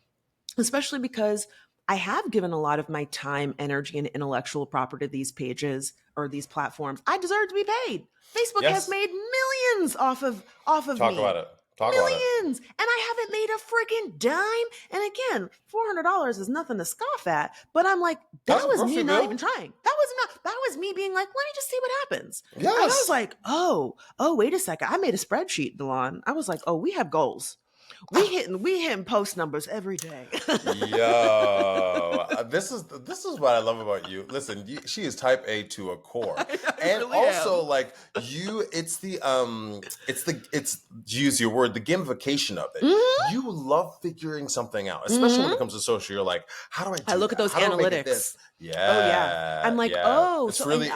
especially because I have given a lot of my time, energy, and intellectual property to these pages or these platforms, I deserve to be paid. Facebook has made millions off of Talk me. about it. Millions. And I haven't made a freaking dime. And again, $400 is nothing to scoff at. But I'm like, that was me not even trying. That was me being like, let me just see what happens. Yes. And I was like, oh, wait a second. I made a spreadsheet, Delon. I was like, oh, we have goals. We hitting post numbers every day. Yo, this is what I love about you. Listen, she is type A to a core, and really also like you. It's use your word, the gamification of it. Mm-hmm. You love figuring something out, especially when it comes to social. You're like, how do I? I look at those analytics. Yeah. Oh yeah. I'm like, oh, it's so really.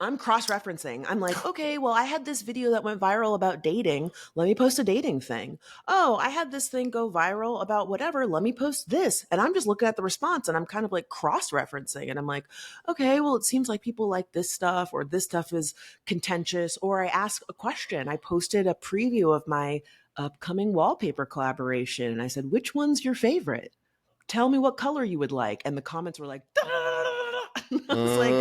I'm cross-referencing. I'm like, okay, well, I had this video that went viral about dating. Let me post a dating thing. Oh, I had this thing go viral about whatever. Let me post this. And I'm just looking at the response and I'm kind of like cross-referencing. And I'm like, okay, well, it seems like people like this stuff or this stuff is contentious. Or I ask a question. I posted a preview of my upcoming wallpaper collaboration. And I said, which one's your favorite? Tell me what color you would like. And the comments were like, I was like,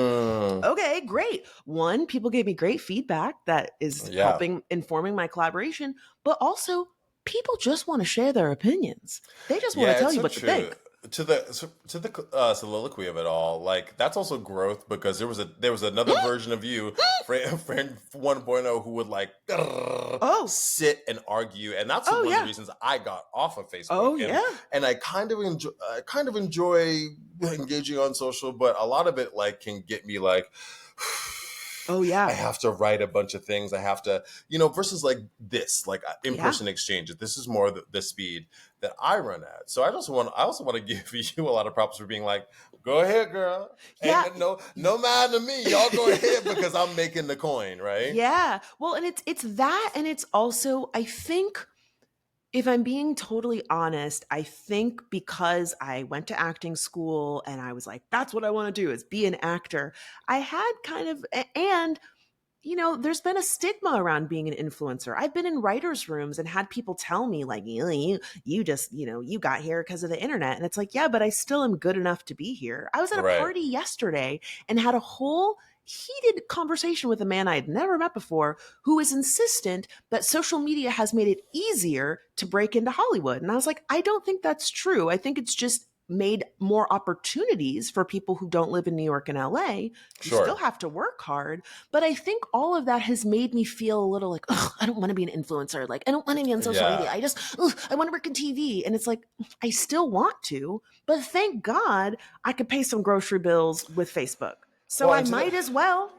okay, great. One, people gave me great feedback that is helping informing my collaboration, but also people just want to share their opinions. They just want to tell you what to think. to the soliloquy of it all, like that's also growth because there was another version of you, friend 1.0, who would like Oh, sit and argue, and that's oh one of the yeah. reasons I got off of Facebook, Oh and yeah. and I kind of enjoy engaging on social, but a lot of it like can get me like. Oh I yeah. have to write a bunch of things. I have to, versus like this, like Yeah. in-person exchanges. This is more the speed that I run at. So I also want to give you a lot of props for being like, go ahead, girl. Yeah. Ain't no mind to me. Y'all go ahead because I'm making the coin, right? Yeah. Well, and it's that, and it's also, I think, if I'm being totally honest, I think because I went to acting school and I was like, that's what I want to do is be an actor. I had kind of, and there's been a stigma around being an influencer. I've been in writers' rooms and had people tell me, like, you just, you got here because of the internet. And it's like, yeah, but I still am good enough to be here. I was at a Right. party yesterday and had a whole heated conversation with a man I had never met before who is insistent that social media has made it easier to break into Hollywood. And I was like, I don't think that's true. I think it's just made more opportunities for people who don't live in New York and LA. You still Sure. have to work hard, but I think all of that has made me feel a little like, ugh, I don't want to be an influencer. Like, I don't want to be on social media. Yeah. I want to work in TV. And it's like, I still want to, but thank God I could pay some grocery bills with Facebook. So Well, I and to might that, as well.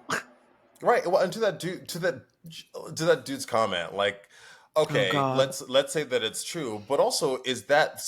right. Well, and to that dude's comment, like, Oh okay, God. let's say that it's true, but also is that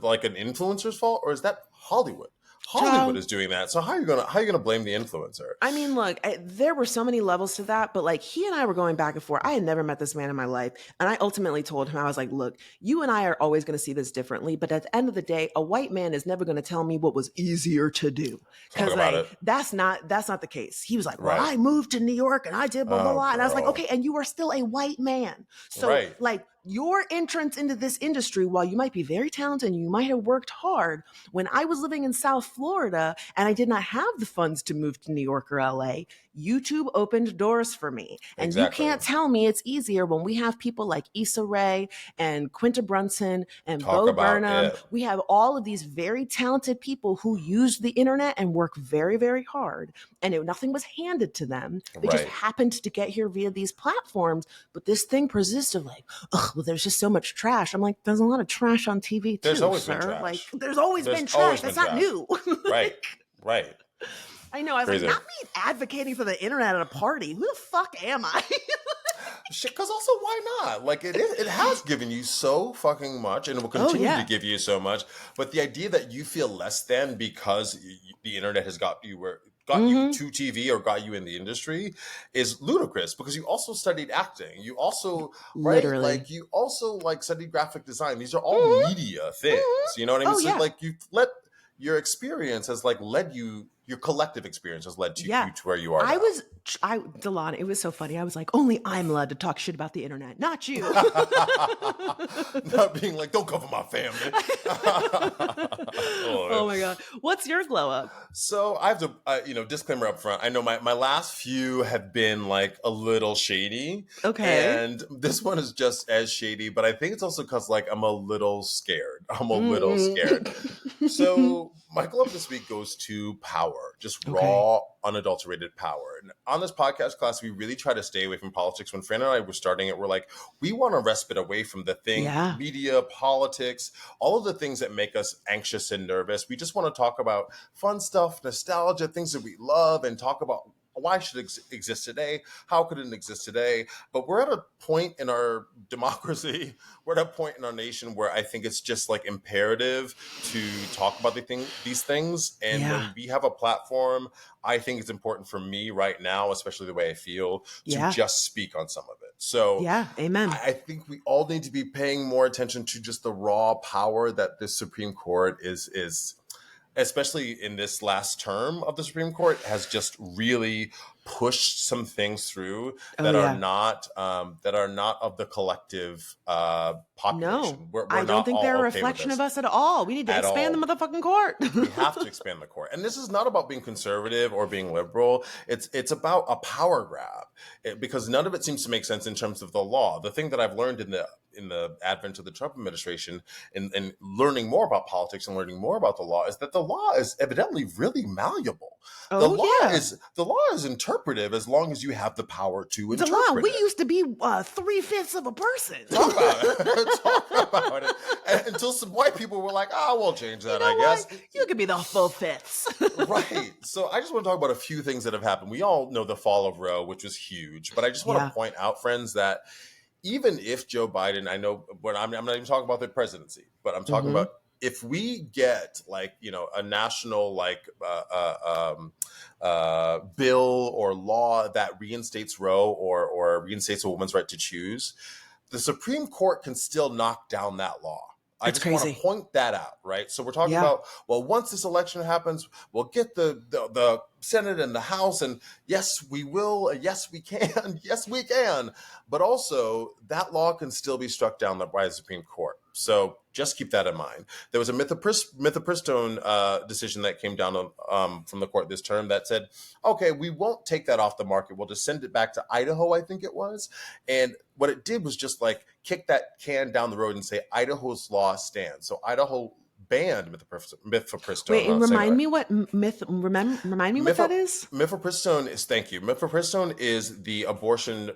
like an influencer's fault, or is that Hollywood? Hollywood Child, is doing that. So how are you gonna blame the influencer? I mean, look, there were so many levels to that, but like he and I were going back and forth. I had never met this man in my life. And I ultimately told him, I was like, look, you and I are always going to see this differently. But at the end of the day, a white man is never going to tell me what was easier to do. Talk Cause about like, it. that's not the case. He was like, well, Right. I moved to New York and I did blah, blah, Oh, blah. And I was like, girl. okay. And you are still a white man. So Right. like your entrance into this industry, while you might be very talented and you might have worked hard, when I was living in South Florida and I did not have the funds to move to New York or LA, YouTube opened doors for me. And you Exactly. can't tell me it's easier when we have people like Issa Rae and Quinta Brunson and Talk Bo about Burnham. it. We have all of these very talented people who use the internet and work very, very hard. And nothing was handed to them. They just Right. happened to get here via these platforms. But this thing persisted like, oh, well, there's just so much trash. I'm like, there's a lot of trash on TV There's too, always been sir. Like, trash. there's always There's been trash. always been That's not trash. new. Right. Right. I know. I was like, Crazy. not me advocating for the internet at a party. Who the fuck am I? Shit, because also why not? Like it has given you so fucking much, and it will Oh continue to yeah. give you so much. But the idea that you feel less than because the internet has got you Mm-hmm. to TV or got you in the industry is ludicrous. Because you also studied acting, you also right, Literally. like you also like studied graphic design. These are all Mm-hmm. media Mm-hmm. things. You know what I mean? Oh So yeah. like you let your experience has like led you. Your collective experience has led to Yeah. you to where you are I now. was, Delon, it was so funny. I was like, only I'm allowed to talk shit about the internet, not you. Not being like, don't cover my family. Oh Lord. my God. What's your glow up? So I have to, disclaimer up front. I know my last few have been like a little shady, Okay. and this one is just as shady. But I think it's also because like I'm a little scared. I'm a little scared. Mm-mm. So my glow up this week goes to power, just Okay. raw, unadulterated power. And on this podcast class, we really try to stay away from politics. When Fran and I were starting it, we're like, we want a respite away from the thing, Yeah. media, politics, all of the things that make us anxious and nervous. We just want to talk about fun stuff, nostalgia, things that we love, and talk about why should it exist today? How could it exist today? But we're at a point in our democracy, we're at a point in our nation where I think it's just like imperative to talk about these things. And Yeah. when we have a platform, I think it's important for me right now, especially the way I feel, to Yeah. just speak on some of it. So Yeah. Amen. I think we all need to be paying more attention to just the raw power that this Supreme Court is especially in this last term of the Supreme Court, has just really pushed some things through Oh that are yeah. not of the collective No, population. We're I don't not think they're a all okay with reflection of this us at all. We need to at expand the all. motherfucking court. We have to expand the court, and this is not about being conservative or being liberal. It's about a power grab, because none of it seems to make sense in terms of the law. The thing that I've learned in the advent of the Trump administration and learning more about politics and learning more about the law is that the law is evidently really malleable. The law is interpretive as long as you have the power to the interpret law. We it. used to be 3/5 of a person. Talk about it. Talk about it. And until some white people were like, we'll change that, I guess. You could be the full fifths. Right. So I just want to talk about a few things that have happened. We all know the fall of Roe, which was huge. But I just want to point out, friends, that even if Joe Biden, I know, but I'm not even talking about the presidency, but I'm talking about if we get a national bill or law that reinstates Roe or reinstates a woman's right to choose, the Supreme Court can still knock down that law. I just want to point that out, right? So we're talking about, once this election happens, we'll get the Senate and the House, and yes, we will. Yes, we can. Yes, we can. But also, that law can still be struck down by the Supreme Court. So just keep that in mind. There was a mifepristone decision that came down from the court this term that said, okay, we won't take that off the market. We'll just send it back to Idaho, I think it was. And what it did was just kick that can down the road and say Idaho's law stands. So Idaho banned mifepristone. Wait, and remind me what what that is? Mifepristone is, thank you. Mifepristone is the abortion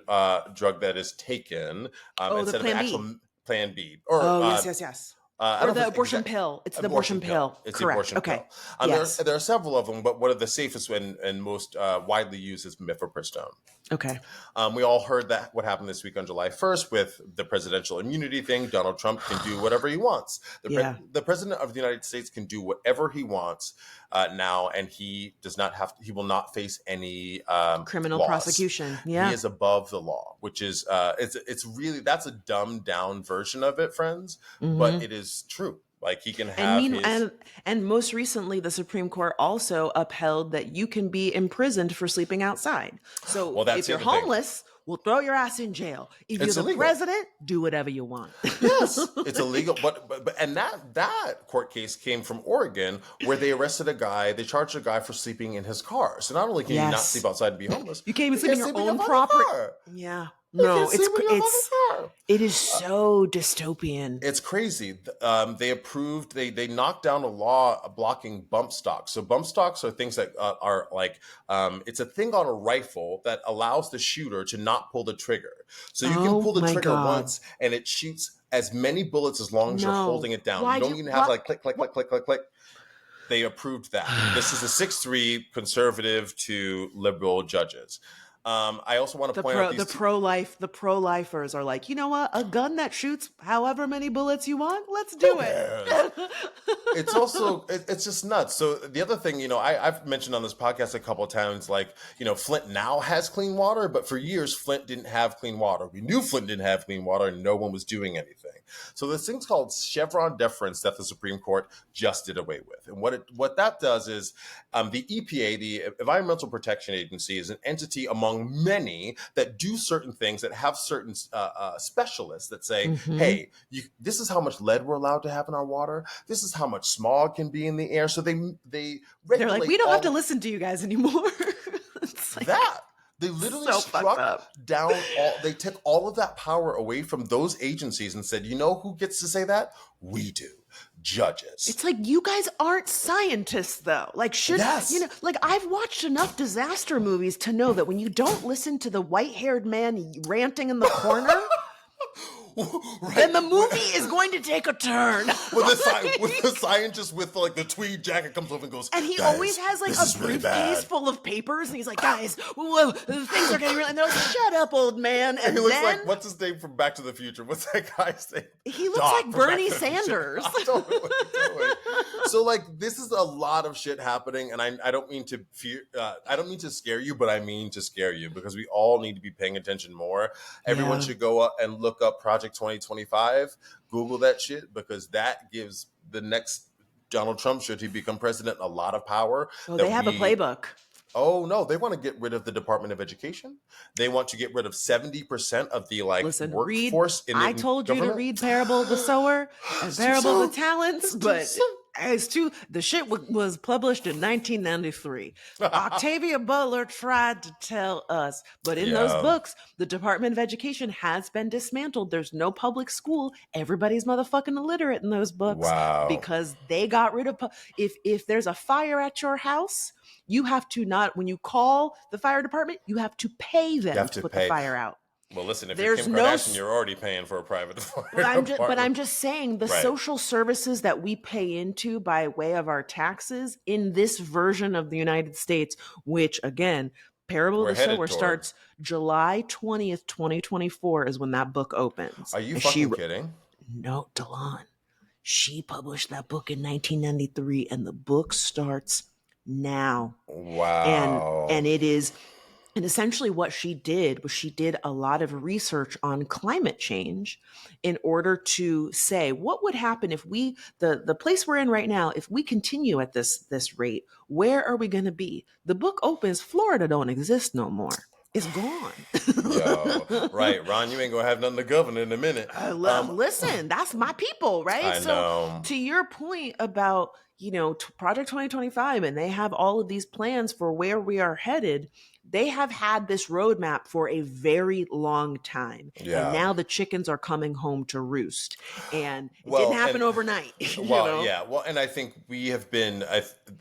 drug that is taken instead of an actual Plan B. Yes. Or the abortion pill. It's the abortion pill. It's correct. the abortion pill. There are several of them, but one of the safest and most widely used is mifepristone. Okay. We all heard that what happened this week on July 1st with the presidential immunity thing. Donald Trump can do whatever he wants. The president of the United States can do whatever he wants now, and he will not face any criminal laws. Prosecution. He is above the law, which is it's really, that's a dumbed down version of it, friends, but it is true. He can have and most recently, the Supreme Court also upheld that you can be imprisoned for sleeping outside. So if you're homeless, we'll throw your ass in jail. If you're the president, do whatever you want. Yes, it's illegal. But that court case came from Oregon, where they arrested a guy. They charged a guy for sleeping in his car. So not only can you not sleep outside and be homeless, you can't even sleep in your own property. Yeah. No, it is so dystopian. It's crazy. They knocked down a law blocking bump stocks. So bump stocks are things that are it's a thing on a rifle that allows the shooter to not pull the trigger. So you can pull the trigger once and it shoots as many bullets as long as you're holding it down. You don't even have click, click, click, click, click, click. They approved that. This is a 6-3 conservative to liberal judges. I also want to point out the pro-lifers are like, you know what? A gun that shoots however many bullets you want, let's do it. It's also, it's just nuts. So the other thing, I've mentioned on this podcast a couple of times, Flint now has clean water, but for years, Flint didn't have clean water. We knew Flint didn't have clean water and no one was doing anything. So this thing's called Chevron deference that the Supreme Court just did away with. And what that does is the EPA, the Environmental Protection Agency, is an entity among many that do certain things, that have certain specialists that say, hey, this is how much lead we're allowed to have in our water. This is how much smog can be in the air. So they regulate. They're like, we don't have to listen to you guys anymore. They literally struck down they took all of that power away from those agencies and said, you know who gets to say that? We do. Judges. It's like, you guys aren't scientists though. I've watched enough disaster movies to know that when you don't listen to the white-haired man ranting in the corner, then the movie is going to take a turn. With the scientist with the tweed jacket comes over and goes, and he always has a briefcase full of papers, and he's like, guys, whoa, things are getting real. And they're like, shut up, old man. And he looks like, what's his name from Back to the Future? What's that guy's name? He looks like Bernie Sanders. Totally. So this is a lot of shit happening, and I don't mean to I don't mean to scare you, but I mean to scare you, because we all need to be paying attention more. Everyone should go up and look up Project 2025, Google that shit, because that gives the next Donald Trump, should he become president, a lot of power. Oh, they have a playbook. Oh, no, they want to get rid of the Department of Education. They want to get rid of 70% of the workforce. I told you to read Parable of the Sower and Parable of the Talents, but It's too. The shit was published in 1993. Octavia Butler tried to tell us, but in those Yeah. books, the Department of Education has been dismantled. There's no public school. Everybody's motherfucking illiterate in those books Wow. because they got rid of. If there's a fire at your house, you have to not when you call the fire department, you have to pay You them have to to put the pay. fire out. Well, listen, if you're There's Kim no Kardashian, you're already paying for a private fire but I'm department. just saying the Right. social services that we pay into by way of our taxes in this version of the United States, which again, Parable of We're the headed Sower toward. starts July 20th, 2024 is when that book opens. Are you And fucking kidding? No, Delon. She published that book in 1993 and the book starts now. Wow. And it is. And essentially what she did was she did a lot of research on climate change in order to say what would happen if we the place we're in right now, if we continue at this rate, where are we going to be? The book opens, Florida don't exist no more. It's gone. Yo, right, Ron, you ain't gonna have nothing to govern in a minute. Listen, that's my people, right? I know. So to your point about, Project 2025, and they have all of these plans for where we are headed, they have had this roadmap for a very long time. Yeah. And now the chickens are coming home to roost. And it didn't happen overnight. Yeah. Well, and I think we have been,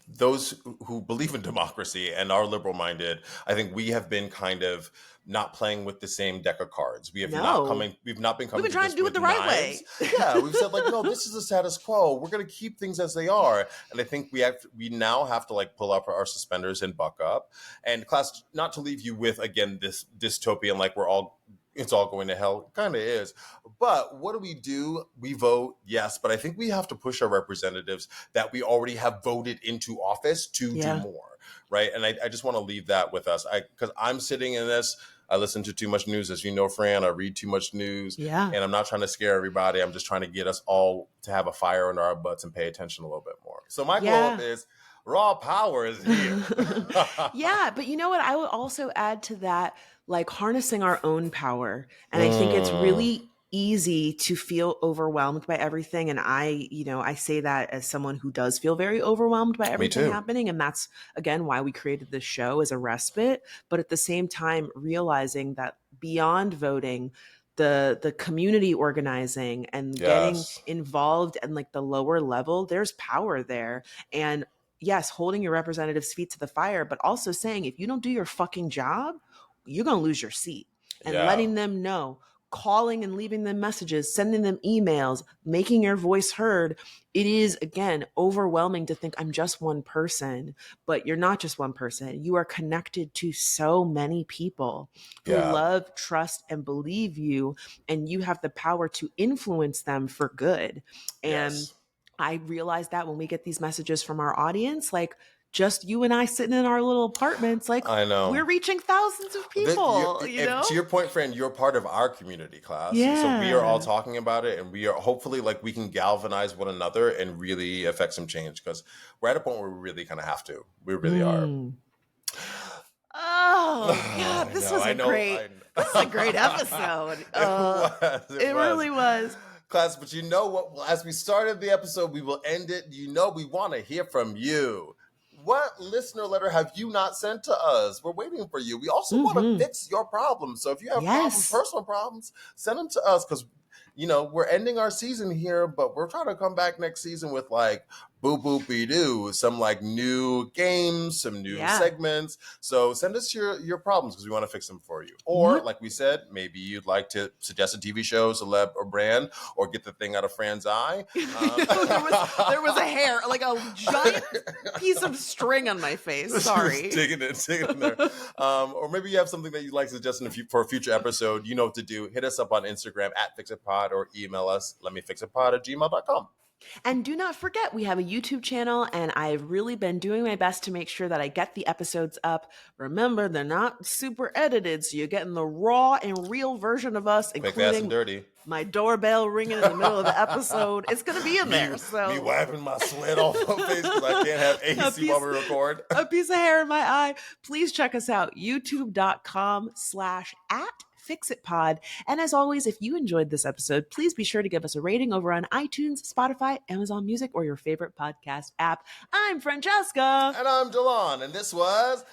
those who believe in democracy and are liberal minded, I think we have been kind of not playing with the same deck of cards. We've not been trying to do it the right way. Yeah, we've said like, no, this is the status quo. We're going to keep things as they are. And I think we now have to like pull up our suspenders and buck up. And class, not to leave you with, again, this dystopian, like it's all going to hell. Kind of is. But what do? We vote, yes. But I think we have to push our representatives that we already have voted into office to do more. Right. And I just want to leave that with us. Because I'm sitting in this. I listen to too much news, as you know, Fran. I read too much news. Yeah. And I'm not trying to scare everybody. I'm just trying to get us all to have a fire under our butts and pay attention a little bit more. So my goal up is raw power is here. Yeah. But you know what? I would also add to that, like harnessing our own power. And I think it's really easy to feel overwhelmed by everything. And I say that as someone who does feel very overwhelmed by everything happening. And that's, again, why we created this show as a respite. But at the same time, realizing that beyond voting, the community organizing and getting involved and like the lower level, there's power there. And yes, holding your representatives' feet to the fire, but also saying, if you don't do your fucking job, you're going to lose your seat. And letting them know, calling and leaving them messages, sending them emails, making your voice heard. It is, again, overwhelming to think I'm just one person, but you're not just one person. You are connected to so many people who love, trust, and believe you, and you have the power to influence them for good. And I realize that when we get these messages from our audience, like just you and I sitting in our little apartments, like I know we're reaching thousands of people. To your point, friend, you're part of our community class. Yeah. So we are all talking about it, and we are hopefully like we can galvanize one another and really affect some change because we're at a point where we really kind of have to. We really are. Oh God, this was a great episode. It really was. Class, but you know what? As we started the episode, we will end it. You know we want to hear from you. What listener letter have you not sent to us? We're waiting for you. We also want to fix your problems. So if you have problems, personal problems, send them to us because, we're ending our season here, but we're trying to come back next season with like boop boopy doo, some like new games, some new segments. So send us your problems because we want to fix them for you. Or like we said, maybe you'd like to suggest a TV show, celeb, or brand, or get the thing out of Fran's eye. There was a hair, like a giant piece of string on my face. Sorry. digging in there. Or maybe you have something that you'd like to suggest for a future episode. You know what to do. Hit us up on Instagram @FixItPod or email us lemmefixitpod@gmail.com. And do not forget, we have a YouTube channel, and I've really been doing my best to make sure that I get the episodes up. Remember, they're not super edited, so you're getting the raw and real version of us, quick, fast, and dirty. My doorbell ringing in the middle of the episode. It's going to be in there. Me wiping my sweat off my face because I can't have AC while we record. A piece of hair in my eye. Please check us out, youtube.com/@ @FixItPod. And as always, if you enjoyed this episode, please be sure to give us a rating over on iTunes, Spotify, Amazon Music, or your favorite podcast app. I'm Francesca. And I'm Jalon, and this was